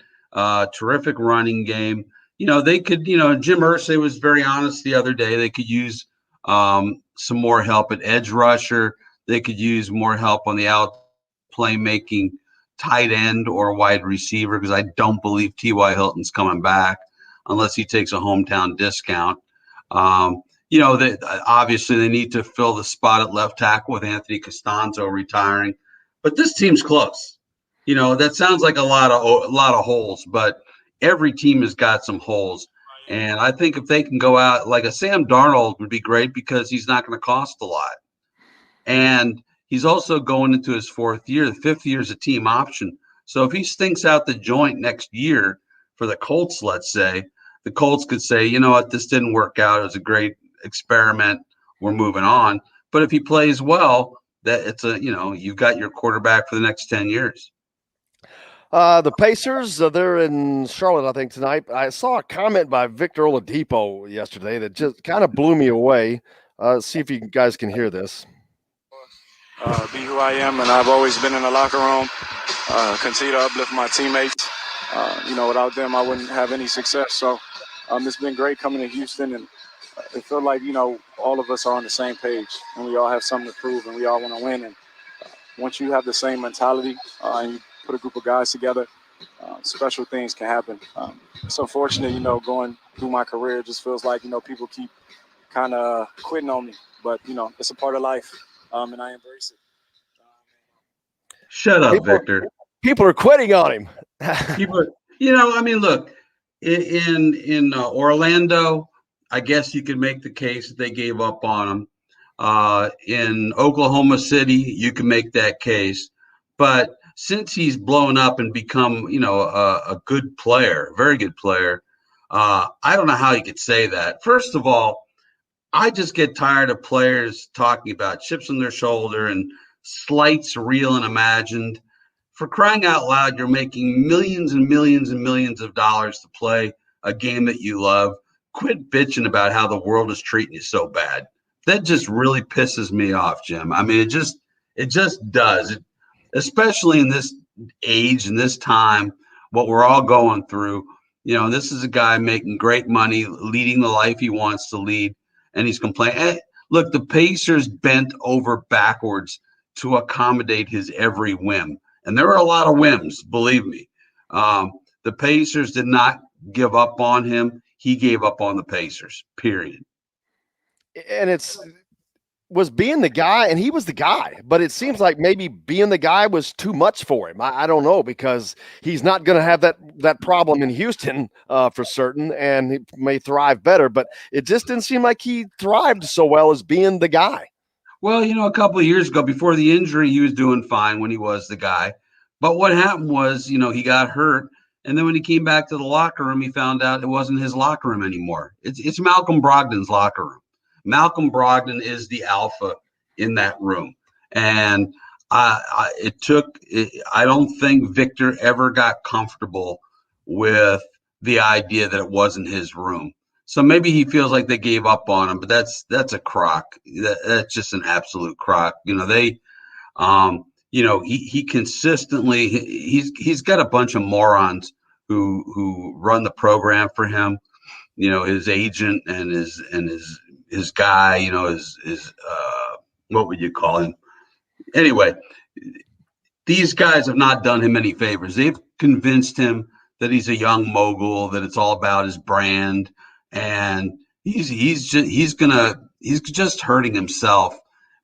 terrific running game. They could, Jim Irsay was very honest the other day. They could use some more help at edge rusher. They could use more help on the out playmaking tight end or wide receiver because I don't believe T.Y. Hilton's coming back unless he takes a hometown discount. you know, that obviously they need to fill the spot at left tackle with Anthony Costanzo retiring, but this team's close. You know, that sounds like a lot of holes, but every team has got some holes. And I think if they can go out like a Sam Darnold would be great because he's not going to cost a lot. And he's also going into his fourth year. The fifth year is a team option. So if he stinks out the joint next year for the Colts, let's say, the Colts could say, you know what, this didn't work out. It was a great experiment. We're moving on. But if he plays well, that it's a, you know, you've got your quarterback for the next 10 years. The Pacers, they're in Charlotte, I think, tonight. I saw a comment by Victor Oladipo yesterday that just kind of blew me away. See if you guys can hear this. Be who I am, and I've always been in the locker room. Continue to uplift my teammates. You know, without them, I wouldn't have any success. So it's been great coming to Houston, and it feels like, you know, all of us are on the same page, and we all have something to prove, and we all want to win. And once you have the same mentality and you put a group of guys together, special things can happen. It's unfortunate, you know, going through my career, it just feels like, you know, people keep kind of quitting on me. But, you know, it's a part of life, and I embrace it. Shut up, Victor. People are quitting on him. You know, I mean, look, in Orlando, I guess you could make the case that they gave up on him. In Oklahoma City, you can make that case. But since he's blown up and become, you know, a good player, very good player, I don't know how you could say that. First of all, I just get tired of players talking about chips on their shoulder and slights real and imagined. For crying out loud, you're making millions and millions and millions of dollars to play a game that you love. Quit bitching about how the world is treating you so bad. That just really pisses me off, Jim. I mean, it just does. Especially in this age and this time, what we're all going through. You know, this is a guy making great money, leading the life he wants to lead, and he's complaining. Hey, look, the Pacers bent over backwards to accommodate his every whim. And there were a lot of whims, believe me. The Pacers did not give up on him. He gave up on the Pacers, period. And was being the guy, and he was the guy, but it seems like maybe being the guy was too much for him. I don't know, because he's not going to have that problem in Houston for certain, and he may thrive better, but it just didn't seem like he thrived so well as being the guy. Well, you know, a couple of years ago, before the injury, he was doing fine when he was the guy. But what happened was, you know, he got hurt. And then when he came back to the locker room, he found out it wasn't his locker room anymore. It's Malcolm Brogdon's locker room. Malcolm Brogdon is the alpha in that room. And I don't think Victor ever got comfortable with the idea that it wasn't his room. So maybe he feels like they gave up on him, but that's a crock. That's just an absolute crock. You know, you know, he consistently, he's got a bunch of morons who run the program for him. You know, his agent and his guy, you know, his what would you call him? Anyway, these guys have not done him any favors. They've convinced him that he's a young mogul, that it's all about his brand. And he's just hurting himself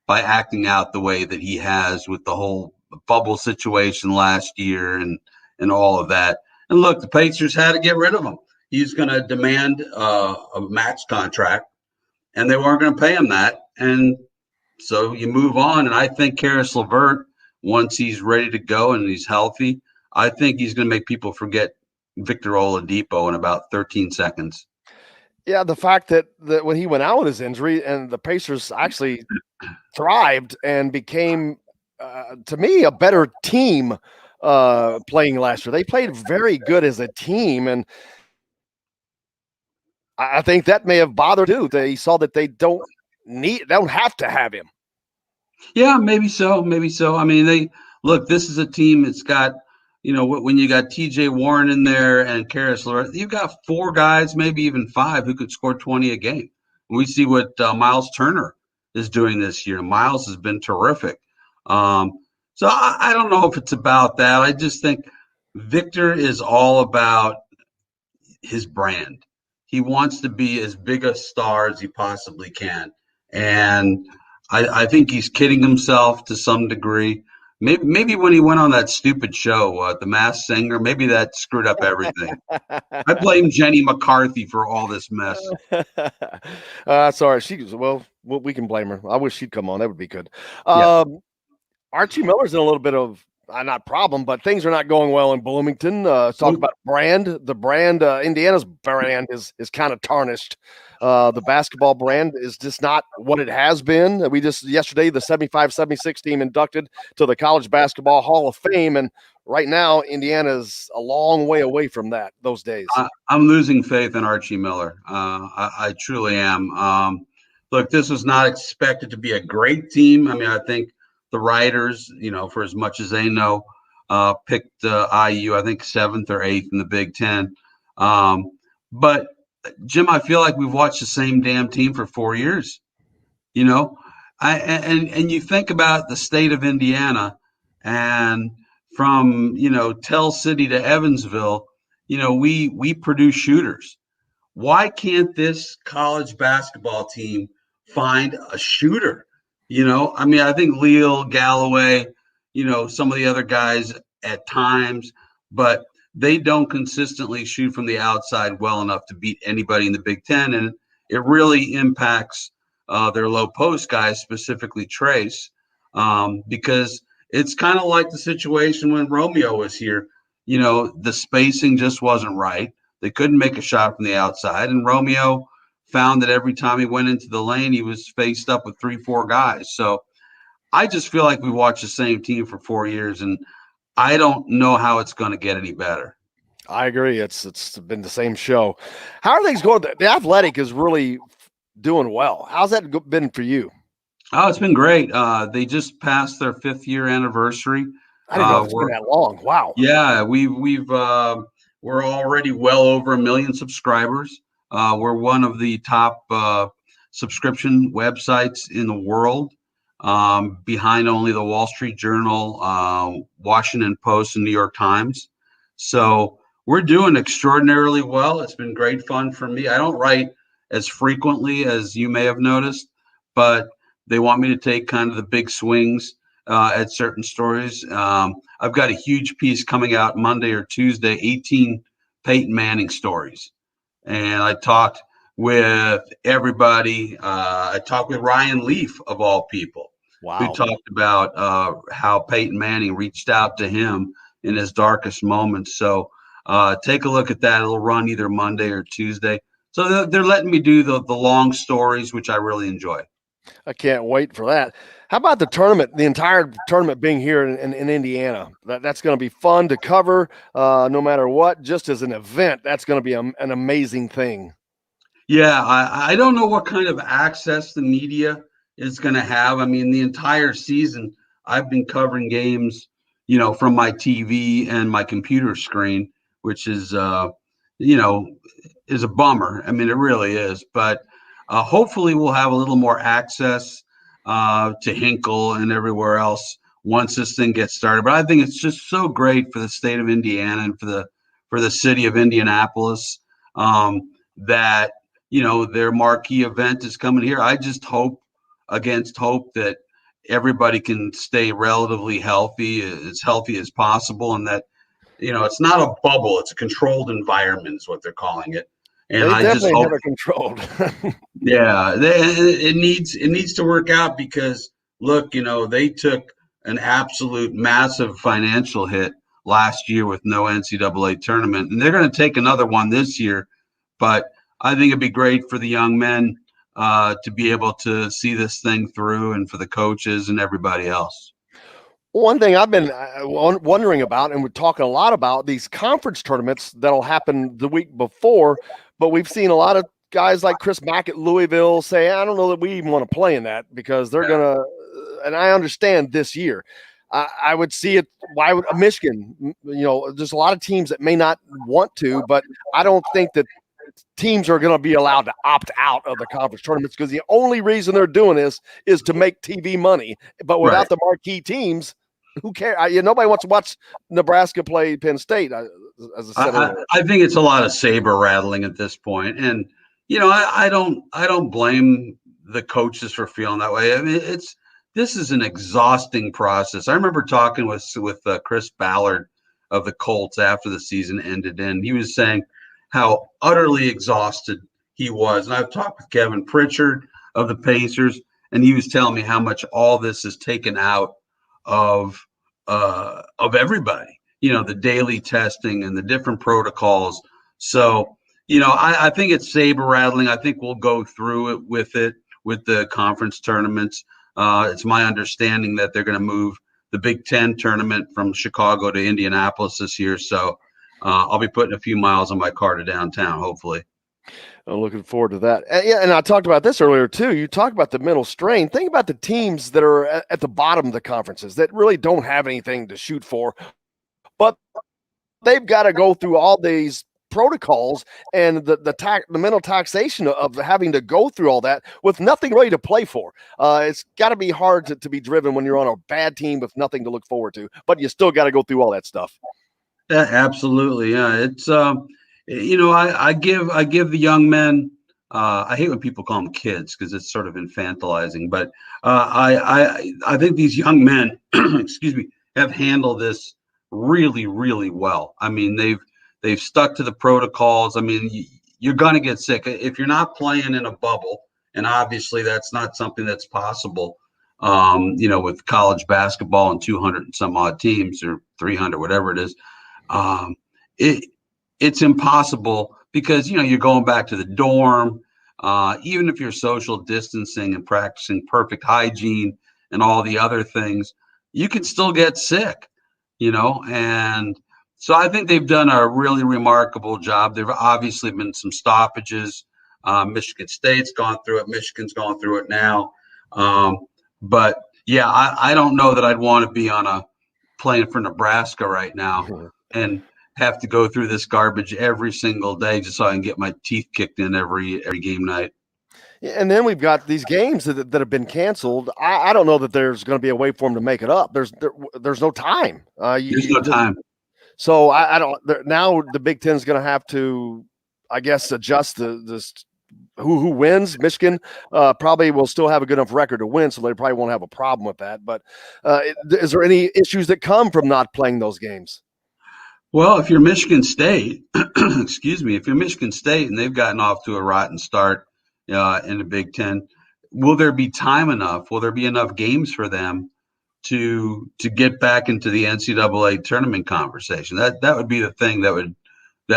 by acting out the way that he has with the whole bubble situation last year and all of that. And look, the Pacers had to get rid of him. He's going to demand a max contract, and they weren't going to pay him that. And so you move on. And I think Karis LeVert, once he's ready to go and he's healthy, I think he's going to make people forget Victor Oladipo in about 13 seconds. Yeah, the fact that when he went out with his injury and the Pacers actually thrived and became, to me, a better team playing last year. They played very good as a team, and I think that may have bothered too. They saw that they don't have to have him. Yeah, maybe so. Maybe so. I mean, this is a team that's got, you know, when you got TJ Warren in there and Karis LeVert, you've got four guys, maybe even five, who could score 20 a game. We see what Miles Turner is doing this year. Miles has been terrific. So I don't know if it's about that. I just think Victor is all about his brand. he wants to be as big a star as he possibly can. And I think he's kidding himself to some degree. Maybe when he went on that stupid show, The Masked Singer, maybe that screwed up everything. I blame Jenny McCarthy for all this mess. Sorry, well, we can blame her. I wish she'd come on. That would be good. Yeah. Archie Miller's in a little bit of not problem, but things are not going well in Bloomington. Talk about brand. The brand, Indiana's brand is kind of tarnished. The basketball brand is just not what it has been. We just yesterday, the 75-76 team inducted to the College Basketball Hall of Fame. And right now, Indiana's a long way away from those days. I'm losing faith in Archie Miller. I truly am. Look, this was not expected to be a great team. I mean, I think the writers, for as much as they know, picked IU, I think 7th or 8th in the Big Ten. But Jim, I feel like we've watched the same damn team for 4 years. And you think about the state of Indiana, and from Tell City to Evansville, we produce shooters. Why can't this college basketball team find a shooter? I mean, I think Leal, Galloway, some of the other guys at times, but they don't consistently shoot from the outside well enough to beat anybody in the Big Ten. And it really impacts their low post guys, specifically Trace, because it's kind of like the situation when Romeo was here. The spacing just wasn't right. They couldn't make a shot from the outside. And Romeo found that every time he went into the lane, he was faced up with 3-4 guys. So I just feel like we watched the same team for 4 years, and I don't know how it's going to get any better. I agree. It's been the same show. How are things going? The Athletic is really doing well. How's that been for you? Oh, it's been great. They just passed their 5th year anniversary. I didn't know it's been that long. Wow. Yeah, we're already well over 1 million subscribers. We're one of the top subscription websites in the world, behind only the Wall Street Journal, Washington Post, and New York Times. So we're doing extraordinarily well. It's been great fun for me. I don't write as frequently as you may have noticed, but they want me to take kind of the big swings at certain stories. I've got a huge piece coming out Monday or Tuesday, 18 Peyton Manning stories. And I talked with everybody. I talked with Ryan Leaf, of all people, who talked about how Peyton Manning reached out to him in his darkest moments. So take a look at that. It'll run either Monday or Tuesday. So they're letting me do the long stories, which I really enjoy. I can't wait for that. How about the tournament, the entire tournament being here in Indiana? That's going to be fun to cover no matter what. Just as an event, that's going to be an amazing thing. Yeah, I don't know what kind of access the media is going to have. I mean, the entire season, I've been covering games, from my TV and my computer screen, which is, is a bummer. I mean, it really is. But hopefully we'll have a little more access to Hinkle and everywhere else once this thing gets started. But I think it's just so great for the state of Indiana and for the city of Indianapolis that their marquee event is coming here. I just hope against hope that everybody can stay relatively healthy as possible, and that it's not a bubble, it's a controlled environment is what they're calling it. And they I definitely just hope have it controlled. Yeah, it needs to work out, because look, they took an absolute massive financial hit last year with no NCAA tournament, and they're going to take another one this year. But I think it'd be great for the young men to be able to see this thing through, and for the coaches and everybody else. One thing I've been wondering about, and we're talking a lot about, these conference tournaments that'll happen the week before, but we've seen a lot of guys like Chris Mack at Louisville say, I don't know that we even want to play in that, because they're going to, and I understand this year, I would see it. Why would Michigan, there's a lot of teams that may not want to, but I don't think that teams are going to be allowed to opt out of the conference tournaments, because the only reason they're doing this is to make TV money. But without the marquee teams, who cares? Nobody wants to watch Nebraska play Penn State. as a center. I think it's a lot of saber rattling at this point, and I don't blame the coaches for feeling that way. I mean, this is an exhausting process. I remember talking with Chris Ballard of the Colts after the season ended, and he was saying how utterly exhausted he was. And I've talked with Kevin Pritchard of the Pacers, and he was telling me how much all this is taken out of everybody. The daily testing and the different protocols. So, I think it's saber rattling. I think we'll go through it with the conference tournaments. It's my understanding that they're going to move the Big Ten tournament from Chicago to Indianapolis this year. So I'll be putting a few miles on my car to downtown, hopefully. I'm looking forward to that. And I talked about this earlier too. You talk about the mental strain. Think about the teams that are at the bottom of the conferences that really don't have anything to shoot for, but they've got to go through all these protocols and the mental taxation of having to go through all that with nothing really to play for. It's got to be hard to be driven when you're on a bad team with nothing to look forward to, but you still got to go through all that stuff. Yeah, absolutely. Yeah. It's, I give the young men, I hate when people call them kids because it's sort of infantilizing, but I think these young men, excuse me, have handled this really, really well. I mean, they've stuck to the protocols. I mean, you're going to get sick if you're not playing in a bubble, and obviously that's not something that's possible. With college basketball and 200 and some odd teams or 300, whatever it is, it's impossible because you're going back to the dorm. Even if you're social distancing and practicing perfect hygiene and all the other things, you can still get sick. And so I think they've done a really remarkable job. There've obviously been some stoppages. Michigan State's gone through it. Michigan's going through it now. But yeah, I don't know that I'd want to be playing for Nebraska right now and have to go through this garbage every single day just so I can get my teeth kicked in every game night. And then we've got these games that have been canceled. I don't know that there's going to be a way for them to make it up. There's no time. There's no time. So I don't. Now the Big Ten is going to have to, I guess, adjust this. Who wins? Michigan probably will still have a good enough record to win, so they probably won't have a problem with that. But is there any issues that come from not playing those games? Well, if you're Michigan State, excuse me, if you're Michigan State and they've gotten off to a rotten start in the Big Ten, will there be time enough? Will there be enough games for them to get back into the NCAA tournament conversation? That would be the thing that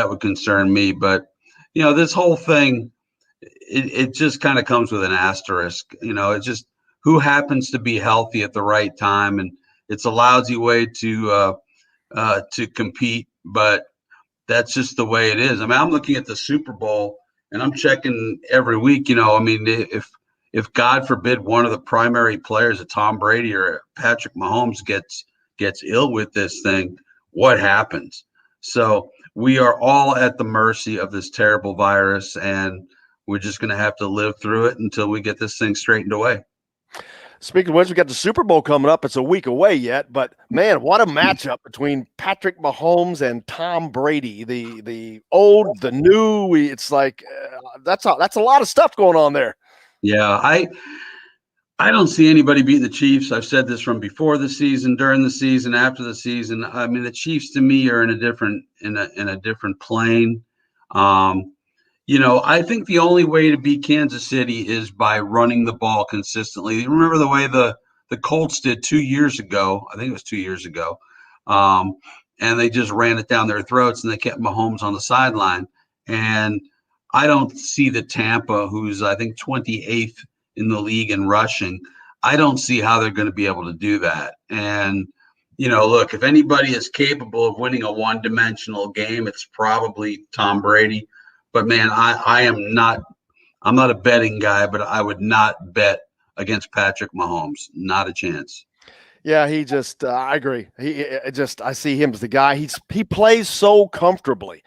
would concern me. But this whole thing, it just kind of comes with an asterisk. It's just who happens to be healthy at the right time, and it's a lousy way to compete, but that's just the way it is. I mean, I'm looking at the Super Bowl and I'm checking every week, I mean, if God forbid one of the primary players, a Tom Brady or Patrick Mahomes gets ill with this thing, what happens? So we are all at the mercy of this terrible virus, and we're just going to have to live through it until we get this thing straightened away. Speaking of which, we got the Super Bowl coming up. It's a week away yet, but man, what a matchup between Patrick Mahomes and Tom Brady. The old, the new. It's like that's a lot of stuff going on there. Yeah, I don't see anybody beating the Chiefs. I've said this from before the season, during the season, after the season. I mean, the Chiefs to me are in a different plane. I think the only way to beat Kansas City is by running the ball consistently. You remember the way the Colts did 2 years ago? I think it was 2 years ago. And they just ran it down their throats, and they kept Mahomes on the sideline. And I don't see the Tampa, who's I think 28th in the league in rushing. I don't see how they're going to be able to do that. And, look, if anybody is capable of winning a one-dimensional game, it's probably Tom Brady. But man, I'm not a betting guy, but I would not bet against Patrick Mahomes. Not a chance. Yeah, he just, I agree. I see him as the guy. He plays so comfortably.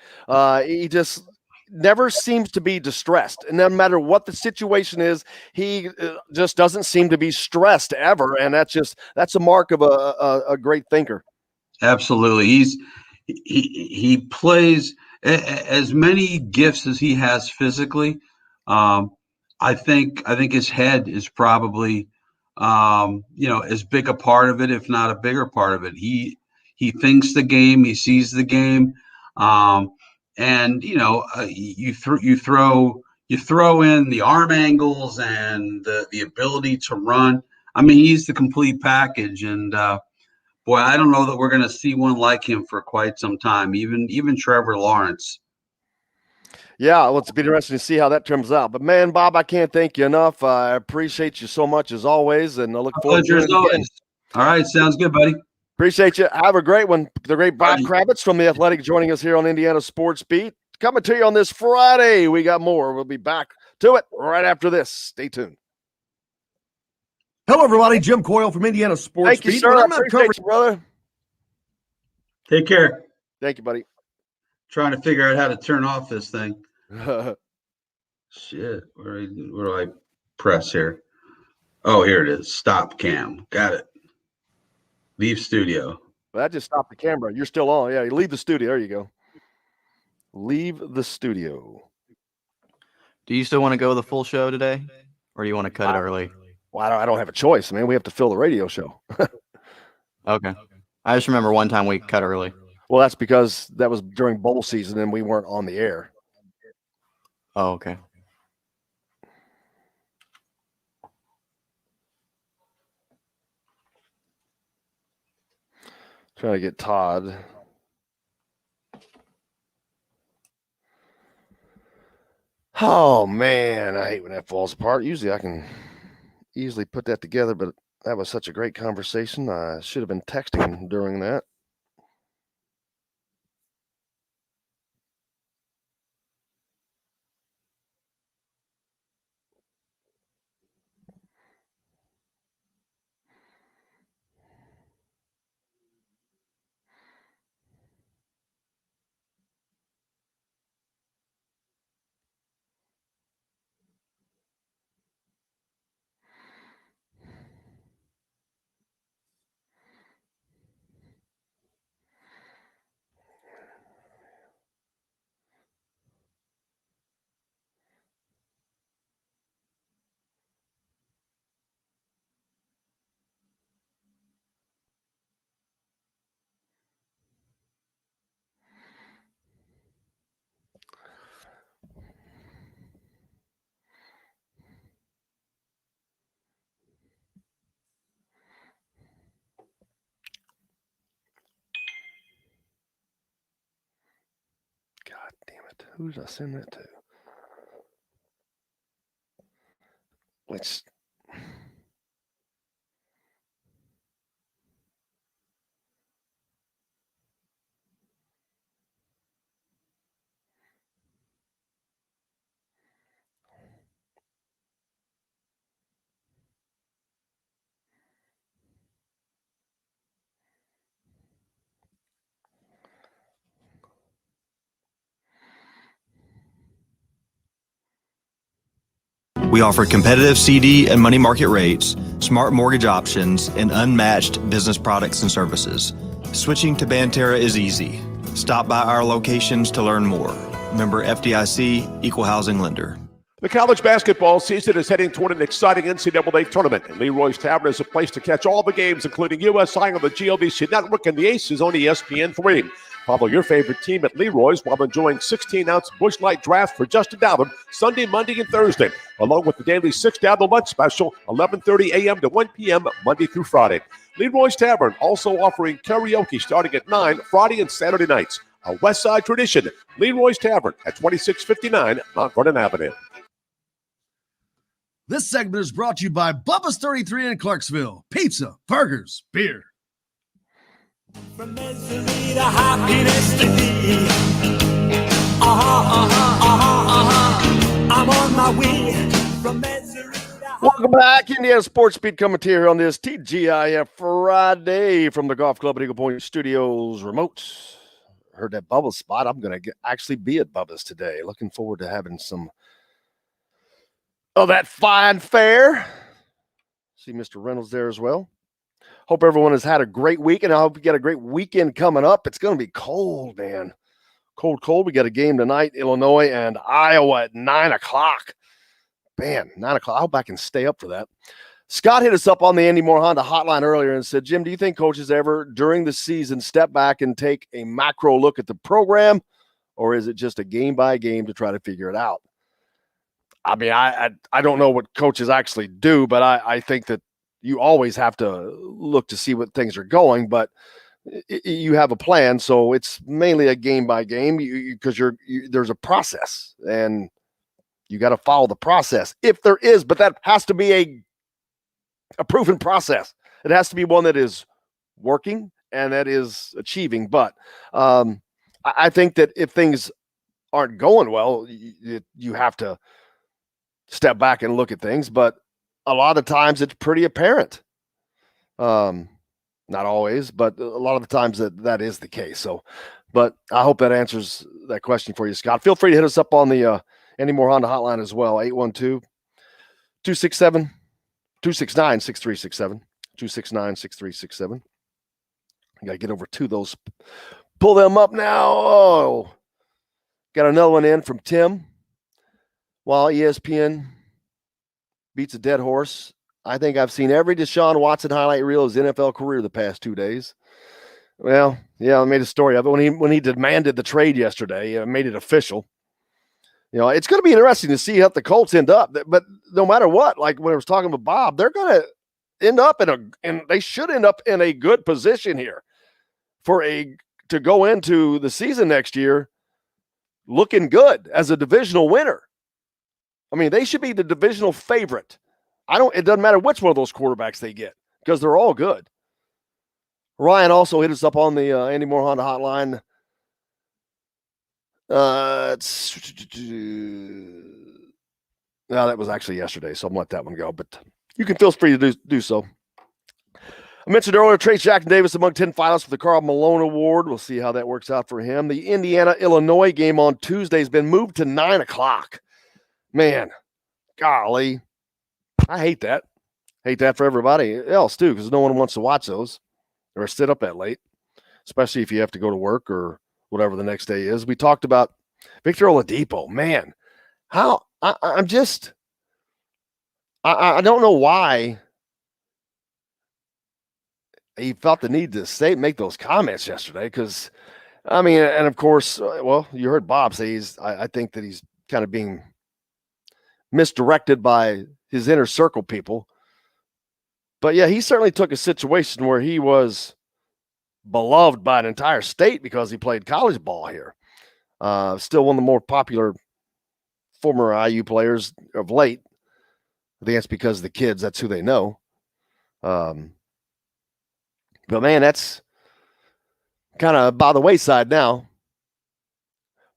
He just never seems to be distressed. And no matter what the situation is, he just doesn't seem to be stressed ever. And that's a mark of a great thinker. Absolutely. he plays as many gifts as he has physically. I think his head is probably as big a part of it, if not a bigger part of it. He thinks the game, he sees the game, and you throw in the arm angles and the ability to run. I mean, he's the complete package, and boy, I don't know that we're going to see one like him for quite some time. Even Trevor Lawrence. Yeah, well, it's been interesting to see how that turns out. But man, Bob, I can't thank you enough. I appreciate you so much as always, and I look forward to it again. All right, sounds good, buddy. Appreciate you. Have a great one. The great Bob Kravitz from The Athletic joining us here on Indiana Sports Beat. Coming to you on this Friday. We got more. We'll be back to it right after this. Stay tuned. Hello, everybody. Jim Coyle from Indiana Sports Beat. Thank you, sir. I appreciate you, brother. Take care. Thank you, buddy. Trying to figure out how to turn off this thing. Shit. Where do I press here? Oh, here it is. Stop cam. Got it. Leave studio. Well, that just stopped the camera. You're still on. Yeah, you leave the studio. There you go. Leave the studio. Do you still want to go the full show today? Or do you want to cut it early? Well, I don't have a choice. I mean, we have to fill the radio show. Okay. I just remember one time we cut early. Well, that's because that was during bowl season and we weren't on the air. Oh, okay. Trying to get Todd. Oh, man, I hate when that falls apart. Usually I can easily put that together, but that was such a great conversation. I should have been texting during that. God damn it. Who did I send that to? Let's. We offer competitive CD and money market rates, smart mortgage options, and unmatched business products and services. Switching to Banterra is easy. Stop by our locations to learn more. Member FDIC, Equal Housing Lender. The college basketball season is heading toward an exciting NCAA tournament, and Leroy's Tavern is a place to catch all the games, including USI on the GLDC Network and the Aces on ESPN3. Follow your favorite team at Leroy's while enjoying 16-ounce Busch Light Draft for just $1 Sunday, Monday, and Thursday, along with the daily $6 lunch special, 11:30 a.m. to 1 p.m. Monday through Friday. Leroy's Tavern also offering karaoke starting at 9 Friday and Saturday nights. A West Side tradition. Leroy's Tavern at 2659 Mount Vernon Avenue. This segment is brought to you by Bubba's 33 in Clarksville. Pizza, burgers, beer. From misery to happiness to me. I'm on my way. From misery to Welcome back. Indiana Sports Beat coming to you here on this TGIF Friday from the Golf Club at Eagle Point Studios remote. Heard that Bubba's spot. I'm going to actually be at Bubba's today. Looking forward to having some of that fine fare. See Mr. Reynolds there as well. Hope everyone has had a great week, and I hope you get a great weekend coming up. It's going to be cold, man. Cold. We got a game tonight, Illinois and Iowa at 9 o'clock. Man, 9 o'clock. I hope I can stay up for that. Scott hit us up on the Andy Moore Honda hotline earlier and said, Jim, do you think coaches ever during the season step back and take a macro look at the program, or is it just a game by game to try to figure it out? I mean, I don't know what coaches actually do, but I think that you always have to look to see what things are going, but you have a plan. So it's mainly a game by game because there's a process and you got to follow the process if there is, but that has to be a proven process. It has to be one that is working and that is achieving. But I think that if things aren't going well, you have to step back and look at things. But a lot of times it's pretty apparent. Not always, but a lot of the times that is the case. So, but I hope that answers that question for you, Scott. Feel free to hit us up on the Andy Moore Honda hotline as well, 812-267-269-6367, 269-6367. I got to get over to those. Pull them up now. Oh, got another one in from Tim. While ESPN beats a dead horse, I think I've seen every Deshaun Watson highlight reel of his NFL career the past 2 days. Well, yeah, I made a story of it when he demanded the trade yesterday. Made it official. It's going to be interesting to see how the Colts end up. But no matter what, like when I was talking with Bob, they're going to end up and they should end up in a good position here to go into the season next year looking good as a divisional winner. I mean, they should be the divisional favorite. It doesn't matter which one of those quarterbacks they get because they're all good. Ryan also hit us up on the Andy Moore Honda hotline. That was actually yesterday, so I'm going to let that one go, but you can feel free to do so. I mentioned earlier, Trace Jackson Davis among 10 finalists for the Karl Malone Award. We'll see how that works out for him. The Indiana-Illinois game on Tuesday has been moved to 9 o'clock. Man, golly. I hate that. Hate that for everybody else, too, because no one wants to watch those or sit up that late, especially if you have to go to work or whatever the next day is. We talked about Victor Oladipo. Man, I don't know why he felt the need to make those comments yesterday because, I mean, and of course, well, you heard Bob say I think that he's kind of being misdirected by his inner circle people. But yeah, he certainly took a situation where he was beloved by an entire state because he played college ball here. Still one of the more popular former IU players of late. I think that's because of the kids. That's who they know. But man, that's kind of by the wayside now.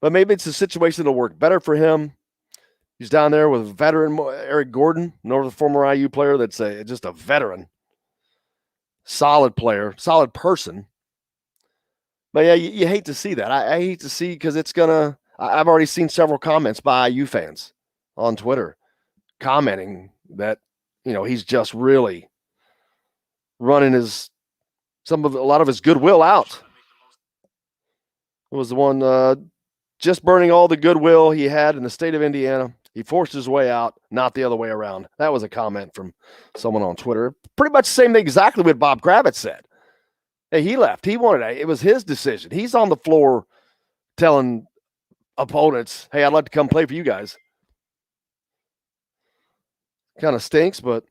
But maybe it's a situation that'll work better for him. He's down there with veteran Eric Gordon, another former IU player that's just a veteran. Solid player, solid person. But yeah, you hate to see that. I hate to see because it's going to – I've already seen several comments by IU fans on Twitter commenting that, he's just really running a lot of his goodwill out. It was the one just burning all the goodwill he had in the state of Indiana. He forced his way out, not the other way around. That was a comment from someone on Twitter. Pretty much the same thing exactly what Bob Kravitz said. Hey, he left. He wanted it. It was his decision. He's on the floor telling opponents, hey, I'd like to come play for you guys. Kind of stinks, but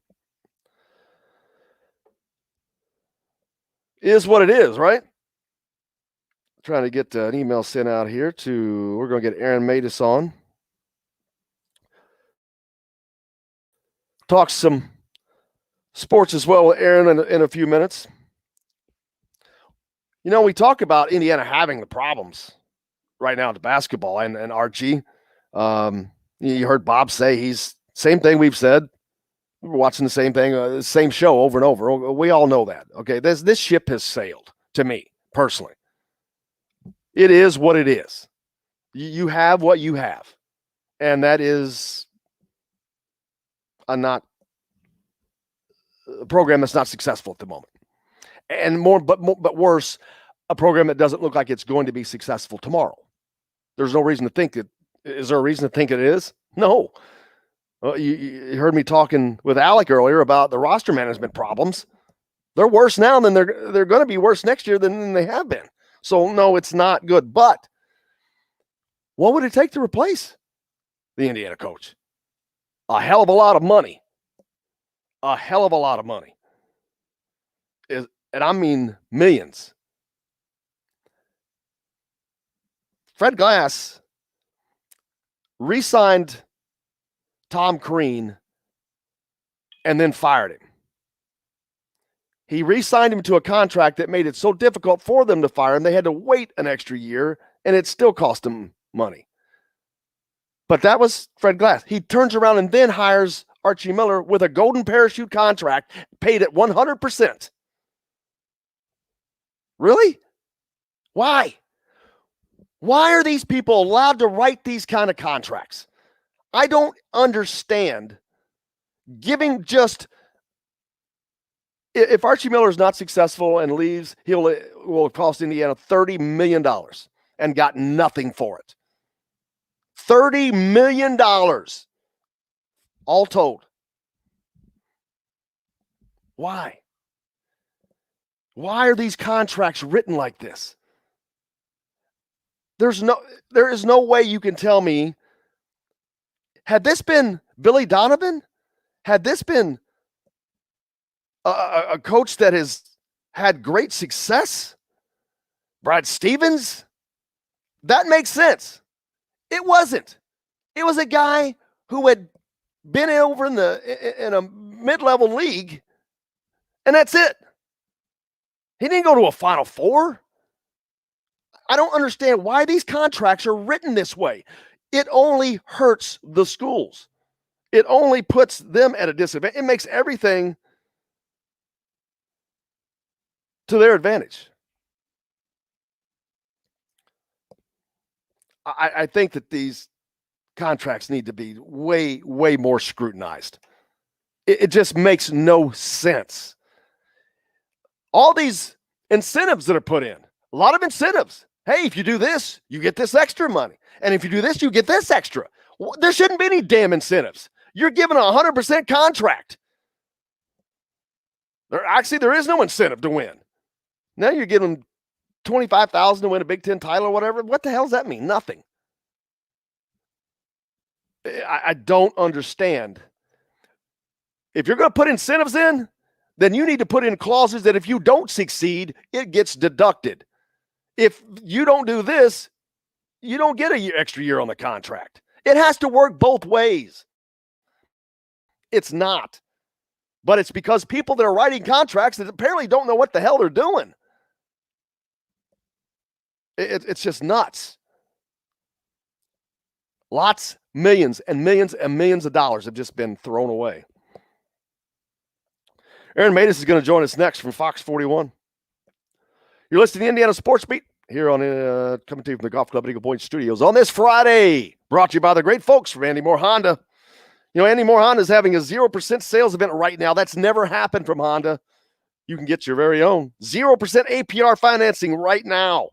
is what it is, right? Trying to get an email sent out here we're going to get Aaron Matus on. Talk some sports as well with Aaron in a few minutes. We talk about Indiana having the problems right now in the basketball and Archie. You heard Bob say same thing we've said. We're watching the same thing, the same show over and over. We all know that. Okay, this ship has sailed to me personally. It is what it is. You have what you have, and that is a program that's not successful at the moment. And but worse, a program that doesn't look like it's going to be successful tomorrow. There's no reason to think it. Is there a reason to think it is? No. You heard me talking with Alec earlier about the roster management problems. They're worse now than they're going to be worse next year than they have been. So no, it's not good. But what would it take to replace the Indiana coach? A hell of a lot of money. A hell of a lot of money. And I mean millions. Fred Glass re-signed Tom Crean and then fired him. He re-signed him to a contract that made it so difficult for them to fire him, they had to wait an extra year, and it still cost them money. But that was Fred Glass. He turns around and then hires Archie Miller with a golden parachute contract paid at 100%. Really? Why? Why are these people allowed to write these kind of contracts? I don't understand giving just, if Archie Miller is not successful and leaves, will cost Indiana $30 million and got nothing for it. $30 million all told. Why? Why are these contracts written like this? There is no way you can tell me, had this been Billy Donovan, had this been a coach that has had great success, Brad Stevens, that makes sense. It wasn't. It was a guy who had been over in a mid-level league, and that's it. He didn't go to a Final Four. I don't understand why these contracts are written this way. It only hurts the schools. It only puts them at a disadvantage. It makes everything to their advantage. I think that these contracts need to be way, way more scrutinized. It just makes no sense. All these incentives that are put in, a lot of incentives. Hey, if you do this, you get this extra money. And if you do this, you get this extra. There shouldn't be any damn incentives. You're given a 100% contract. There is no incentive to win. Now you're giving $25,000 to win a Big Ten title or whatever. What the hell does that mean? Nothing. I don't understand. If you're going to put incentives in, then you need to put in clauses that if you don't succeed, it gets deducted. If you don't do this, you don't get an extra year on the contract. It has to work both ways. It's not. But it's because people that are writing contracts that apparently don't know what the hell they're doing. It's just nuts. Lots, millions and millions and millions of dollars have just been thrown away. Aaron Matus is going to join us next from Fox 41. You're listening to Indiana Sports Beat here on coming to you from the Golf Club at Eagle Point Studios on this Friday. Brought to you by the great folks from Andy Moore Honda. You know, Andy Moore Honda is having a 0% sales event right now. That's never happened from Honda. You can get your very own 0% APR financing right now.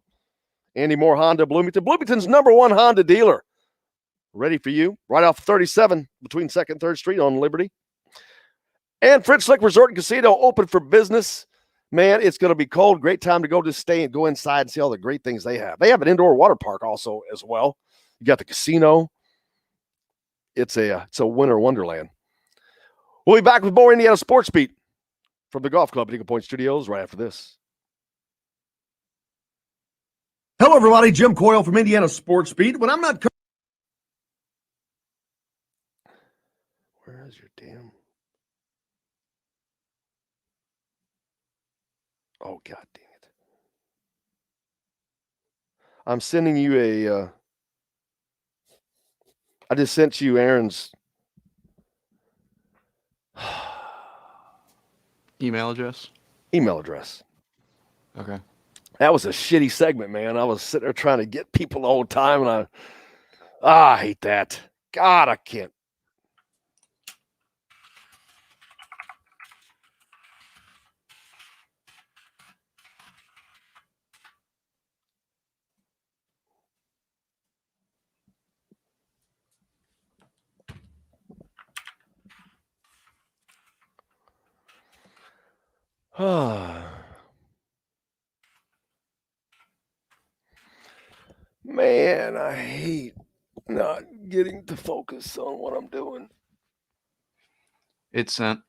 Andy Moore Honda, Bloomington. Bloomington's #1 Honda dealer. Ready for you. Right off 37 between 2nd and 3rd Street on Liberty. And Fritz Slick Resort and Casino open for business. Man, it's going to be cold. Great time to go just stay and go inside and see all the great things they have. They have an indoor water park also as well. You got the casino. It's a winter wonderland. We'll be back with more Indiana Sports Beat from the Golf Club at Eagle Point Studios right after this. Hello, everybody. Jim Coyle from Indiana Sports Beat. When I'm not... Where is your damn... Oh, God dang it. I'm sending you I just sent you Aaron's email address. Okay. That was a shitty segment, man. I was sitting there trying to get people the whole time, and I hate that. God, I can't. Man, I hate not getting to focus on what I'm doing. It's sent.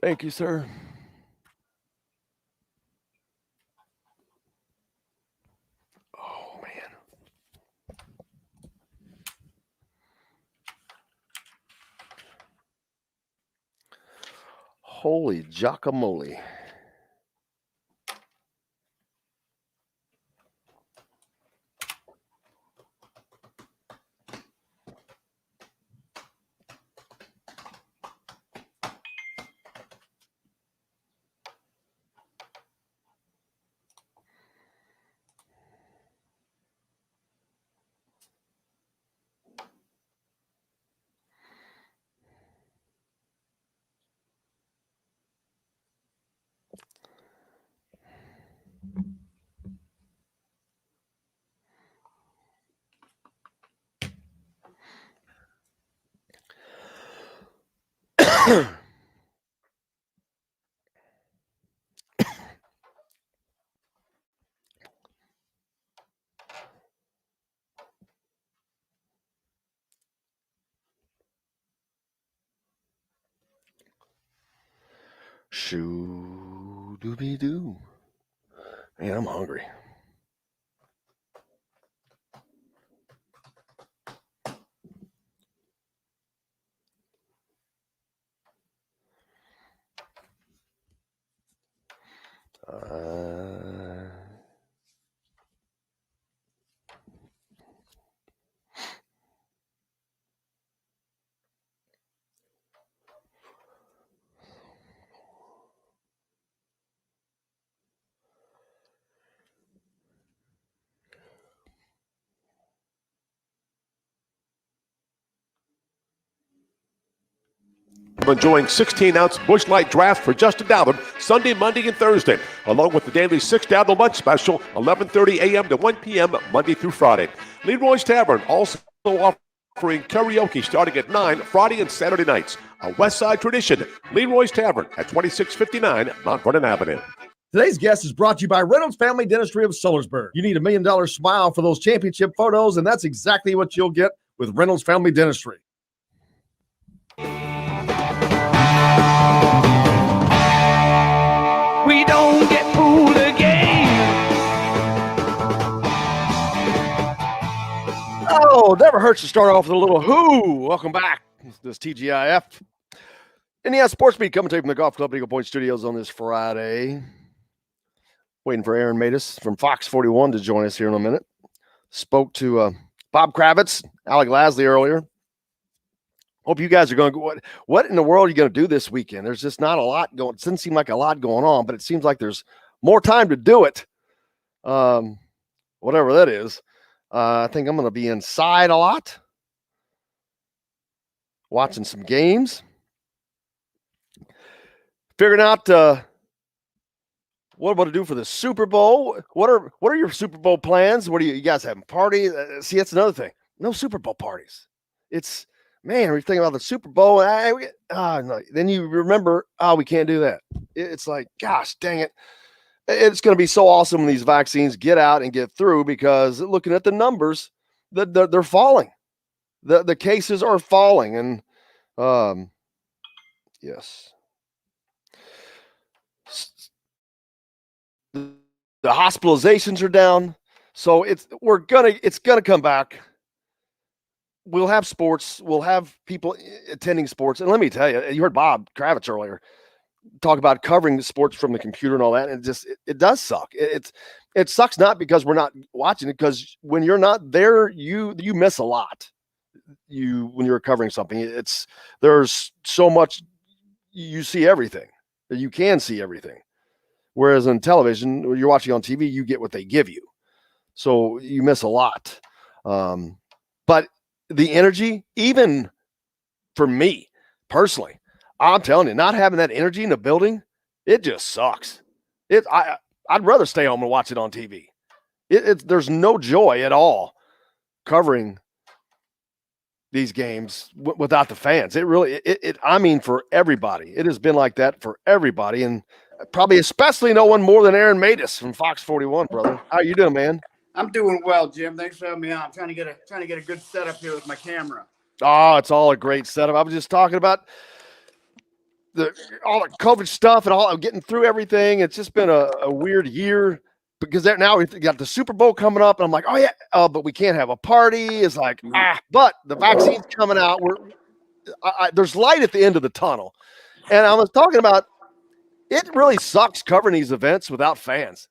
Thank you, sir. Oh, man. Holy guacamole. Shoo dooby doo. Man, I'm hungry. Enjoying 16-ounce Busch Light Draft for just $1 Sunday, Monday, and Thursday, along with the daily $6 lunch special, 11:30 a.m. to 1 p.m. Monday through Friday. Leroy's Tavern also offering karaoke starting at 9 Friday and Saturday nights. A West Side tradition. Leroy's Tavern at 2659 Mount Vernon Avenue. Today's guest is brought to you by Reynolds Family Dentistry of Summersburg. You need $1 million smile for those championship photos, and that's exactly what you'll get with Reynolds Family Dentistry. We don't get fooled again. Oh, never hurts to start off with a little who. Welcome back. This TGIF. Indiana Sports Beat coming to you from the Golf Club Eagle Point Studios on this Friday. Waiting for Aaron Matus from Fox 41 to join us here in a minute. Spoke to Bob Kravitz, Alec Lasley earlier. Hope you guys are going to go. What in the world are you going to do this weekend? There's just not a lot going. It doesn't seem like a lot going on, but it seems like there's more time to do it. Whatever that is. I think I'm going to be inside a lot, watching some games, figuring out what I'm going to do for the Super Bowl. What are your Super Bowl plans? What are you guys having parties? See, that's another thing. No Super Bowl parties. It's man, when you think about the Super Bowl, no. Then you remember, we can't do that. It's like, gosh, dang it. It's going to be so awesome when these vaccines get out and get through, because looking at the numbers, they're falling. The cases are falling. And yes. The hospitalizations are down. So it's gonna come back. We'll have sports. We'll have people attending sports. And let me tell you, you heard Bob Kravitz earlier talk about covering the sports from the computer and all that. And it does suck. It sucks not because we're not watching it, because when you're not there, you miss a lot. When you're covering something, there's so much, you see everything. You can see everything. Whereas on television, when you're watching on TV, you get what they give you. So you miss a lot. But the energy, even for me personally, I'm telling you, not having that energy in the building, it just sucks. I'd rather stay home and watch it on TV. There's no joy at all covering these games without the fans. It really, I mean, for everybody, it has been like that for everybody. And Probably especially no one more than Aaron Matus from Fox 41, brother. How you doing, man? I'm doing well, Jim. Thanks for having me on. I'm trying to get a good setup here with my camera. Oh, it's all a great setup. I was just talking about all the COVID stuff and all getting through everything. It's just been a weird year because now we've got the Super Bowl coming up, and I'm like, oh yeah, but we can't have a party. It's like but the vaccine's coming out. There's light at the end of the tunnel, and I was talking about. It really sucks covering these events without fans.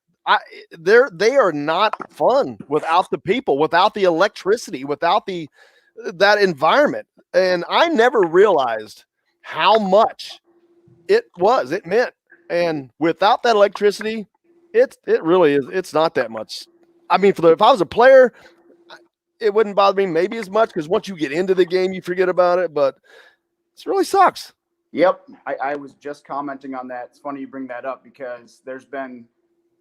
They are not fun without the people, without the electricity, without that environment. And I never realized how much it meant. And without that electricity, it really is. It's not that much. I mean, if I was a player, it wouldn't bother me maybe as much because once you get into the game, you forget about it. But it really sucks. Yep, I was just commenting on that. It's funny you bring that up because there's been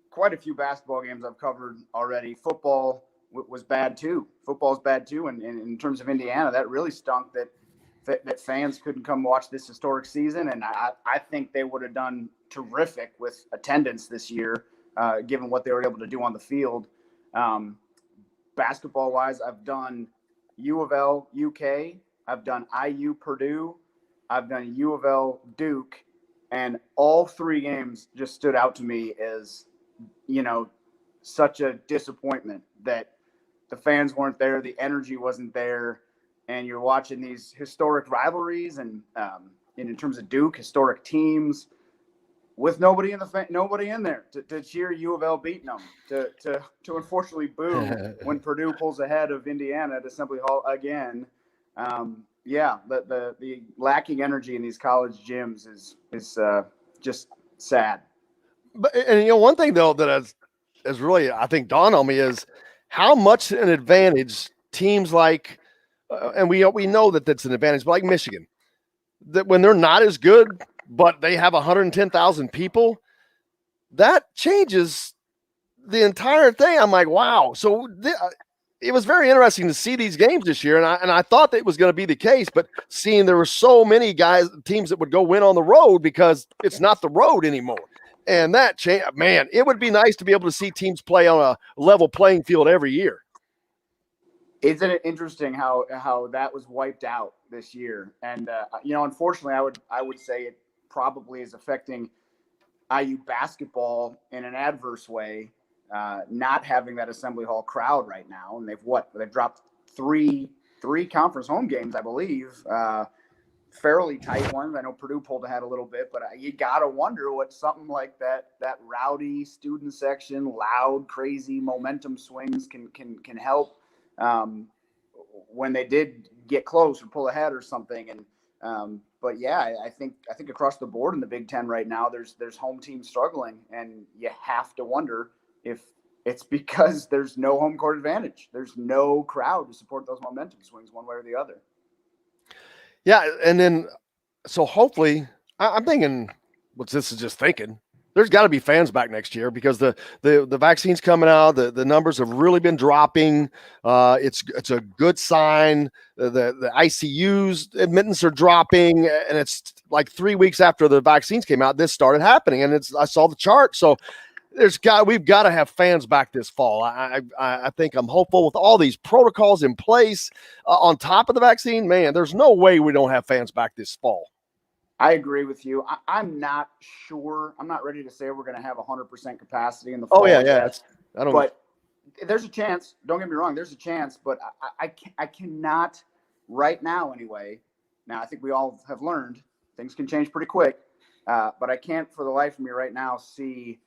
quite a few basketball games I've covered already. Football was bad too. Football's bad too, and in terms of Indiana, that really stunk that fans couldn't come watch this historic season. And I think they would have done terrific with attendance this year, given what they were able to do on the field. Basketball-wise, I've done U of L, UK. I've done IU, Purdue. I've done U of L, Duke, and all three games just stood out to me as, such a disappointment that the fans weren't there, the energy wasn't there, and you're watching these historic rivalries and in terms of Duke, historic teams with nobody in there to cheer U of L beating them, to unfortunately boo when Purdue pulls ahead of Indiana at Assembly Hall again. Yeah, the lacking energy in these college gyms is just sad. But one thing though that has really I think dawned on me is how much an advantage teams like, and we know that that's an advantage, but like Michigan, that when they're not as good, but they have 110,000 people, that changes the entire thing. I'm like, wow. So it was very interesting to see these games this year, and I thought that was going to be the case, but seeing there were so many teams that would go win on the road because it's not the road anymore. And that change, man, it would be nice to be able to see teams play on a level playing field every year. Isn't it interesting how that was wiped out this year? And unfortunately, I would say it probably is affecting IU basketball in an adverse way. Not having that Assembly Hall crowd right now, and they've dropped three conference home games, I believe, fairly tight ones. I know Purdue pulled ahead a little bit, but you gotta wonder what something like that rowdy student section, loud, crazy momentum swings can help when they did get close or pull ahead or something. And but yeah, I think across the board in the Big Ten right now, there's home teams struggling, and you have to wonder if it's because there's no home court advantage. There's no crowd to support those momentum swings one way or the other. Yeah, and then so hopefully, I'm thinking, this is just thinking, there's got to be fans back next year because the vaccine's coming out. The numbers have really been dropping. It's a good sign. The ICU's admittance are dropping, and it's like 3 weeks after the vaccines came out, this started happening, and I saw the chart. So we've got to have fans back this fall. I think I'm hopeful with all these protocols in place on top of the vaccine. Man, there's no way we don't have fans back this fall. I agree with you. I'm not sure. I'm not ready to say we're going to have 100% capacity in the fall. Oh yeah. But there's a chance. Don't get me wrong. There's a chance, but I cannot right now anyway. Now I think we all have learned things can change pretty quick, but I can't for the life of me right now see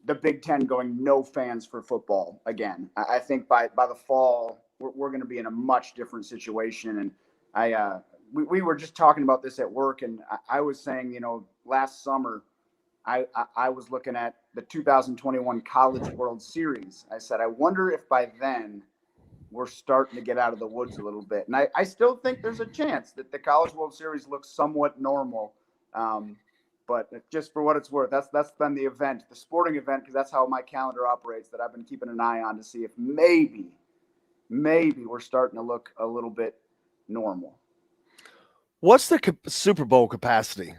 the Big Ten going no fans for football again. I think by the fall, we're going to be in a much different situation. And we were just talking about this at work, and I was saying, last summer, I was looking at the 2021 College World Series. I said, I wonder if by then we're starting to get out of the woods a little bit. And I still think there's a chance that the College World Series looks somewhat normal. But just for what it's worth, that's been the event, the sporting event, because that's how my calendar operates, that I've been keeping an eye on to see if maybe we're starting to look a little bit normal. What's the Super Bowl capacity?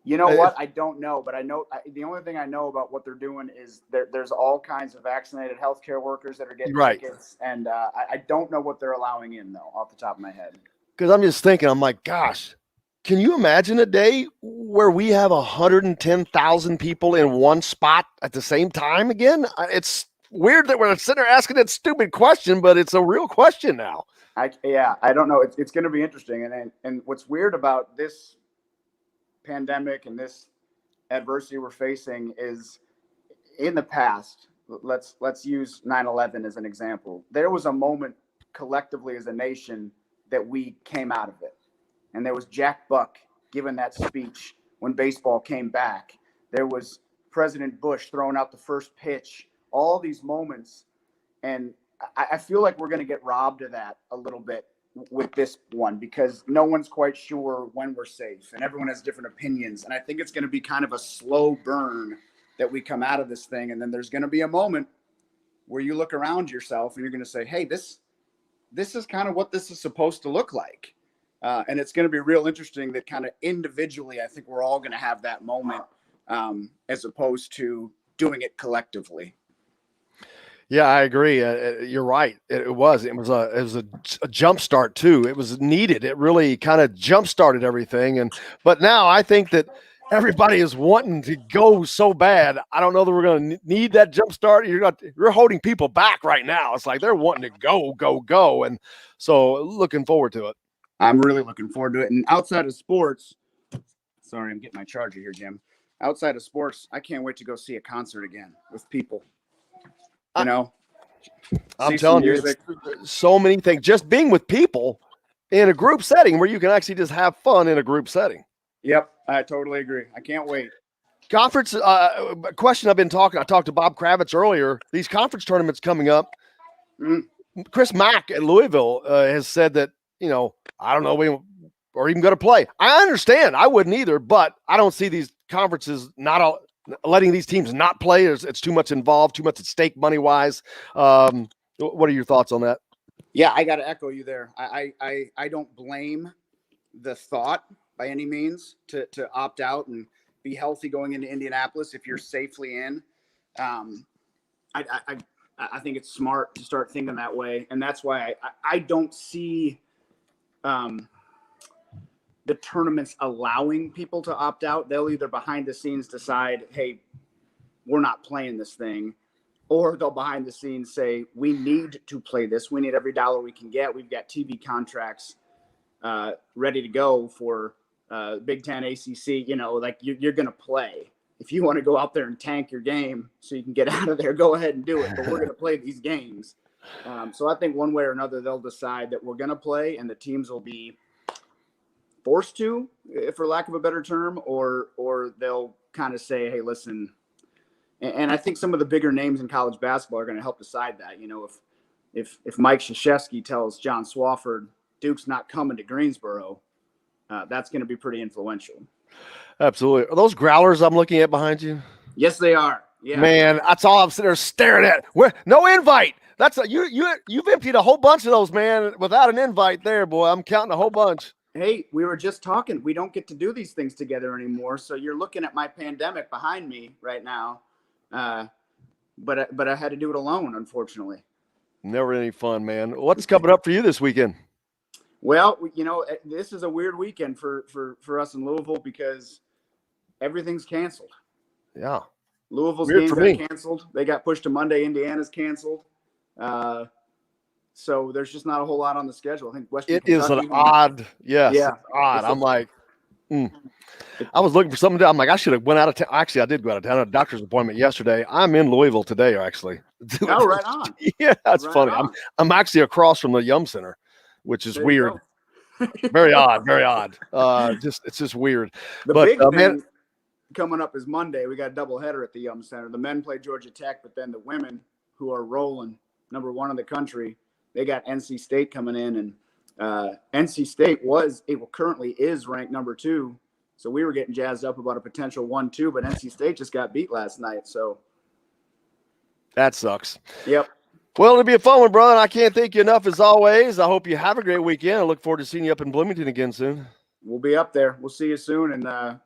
You know what? I don't know, but I know the only thing I know about what they're doing is there's all kinds of vaccinated healthcare workers that are getting tickets, and I don't know what they're allowing in though, off the top of my head. Because I'm just thinking, I'm like, gosh, can you imagine a day where we have 110,000 people in one spot at the same time again? It's weird that we're sitting there asking that stupid question, but it's a real question now. I don't know. It's going to be interesting, and what's weird about this pandemic and this adversity we're facing is, in the past, let's use 9/11 as an example. There was a moment collectively as a nation that we came out of it, and there was Jack Buck giving that speech when baseball came back. There was President Bush throwing out the first pitch. All these moments, and I feel like we're going to get robbed of that a little bit with this one, because no one's quite sure when we're safe and everyone has different opinions. And I think it's going to be kind of a slow burn that we come out of this thing. And then there's going to be a moment where you look around yourself and you're going to say, hey, this is kind of what this is supposed to look like. And it's going to be real interesting that kind of individually, I think we're all going to have that moment as opposed to doing it collectively. Yeah, I agree. You're right. It was a jump start too. It was needed. It really kind of jump started everything. But now I think that everybody is wanting to go so bad. I don't know that we're going to need that jump start. You're holding people back right now. It's like they're wanting to go. And so looking forward to it. I'm really looking forward to it. And outside of sports, sorry, I'm getting my charger here, Jim. Outside of sports, I can't wait to go see a concert again with people. You know, I'm telling you, so many things. Just being with people in a group setting where you can actually just have fun in a group setting. Yep, I totally agree. I can't wait. Conference question I talked to Bob Kravitz earlier. These conference tournaments coming up. Chris Mack at Louisville has said that, I don't know, we are even going to play. I understand. I wouldn't either, but I don't see these conferences letting these teams not play. It's too much involved, too much at stake money wise. What are your thoughts on that? Yeah, I got to echo you there. I don't blame the thought by any means to opt out and be healthy going into Indianapolis if you're safely in. I think it's smart to start thinking that way, and that's why I don't see the tournaments allowing people to opt out. They'll either behind the scenes decide, hey, we're not playing this thing, or they'll behind the scenes say, we need to play this. We need every dollar we can get. We've got TV contracts ready to go for Big Ten, ACC. You're going to play. If you want to go out there and tank your game so you can get out of there, go ahead and do it. But we're going to play these games. So I think one way or another, they'll decide that we're going to play, and the teams will be forced to, for lack of a better term, or they'll kind of say, hey, listen. And I think some of the bigger names in college basketball are going to help decide that. If Mike Krzyzewski tells John Swofford Duke's not coming to Greensboro, that's going to be pretty influential. Absolutely. Are those growlers I'm looking at behind you? Yes, they are. Yeah, man, that's all I'm sitting there staring at. No invite. That's you've emptied a whole bunch of those, man, without an invite there, boy. I'm counting a whole bunch. Hey, we were just talking. We don't get to do these things together anymore. So you're looking at my pandemic behind me right now. But I had to do it alone, unfortunately. Never any fun, man. What's coming up for you this weekend? Well, this is a weird weekend for us in Louisville because everything's canceled. Yeah. Louisville's games got canceled. They got pushed to Monday. Indiana's canceled. So there's just not a whole lot on the schedule. I think Western Kentucky is an odd, yes, yeah, odd. I'm like, I was looking for something. I'm like, I should have went out of town. Actually, I did go out of town. I had a doctor's appointment yesterday. I'm in Louisville today, actually. Oh, right on. Yeah, that's right funny. I'm actually across from the Yum Center, which is weird. Very odd. Very odd. It's just weird. The big thing coming up is Monday. We got a doubleheader at the Yum Center. The men play Georgia Tech, but then the women, who are rolling, #1 in the country, they got NC State coming in, and NC State currently is ranked #2. So we were getting jazzed up about a potential 1-2, but NC State just got beat last night. So that sucks. Yep. Well, it'll be a fun one, brother. I can't thank you enough as always. I hope you have a great weekend. I look forward to seeing you up in Bloomington again soon. We'll be up there. We'll see you soon. And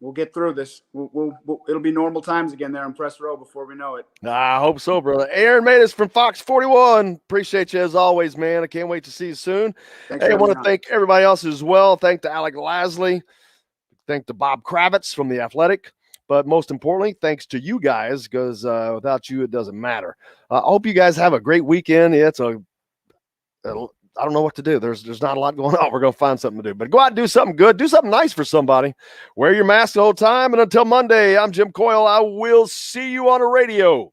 We'll get through this. It'll be normal times again there in press row before we know it. I hope so, brother. Aaron made us from Fox 41. Appreciate you as always, man. I can't wait to see you soon. Thanks, hey, I want to thank everybody else as well. Thank to Alec Lasley. Thank to Bob Kravitz from The Athletic. But most importantly, thanks to you guys, because without you, it doesn't matter. I hope you guys have a great weekend. Yeah, I don't know what to do. There's not a lot going on. We're going to find something to do. But go out and do something good. Do something nice for somebody. Wear your mask the whole time. And until Monday, I'm Jim Coyle. I will see you on the radio.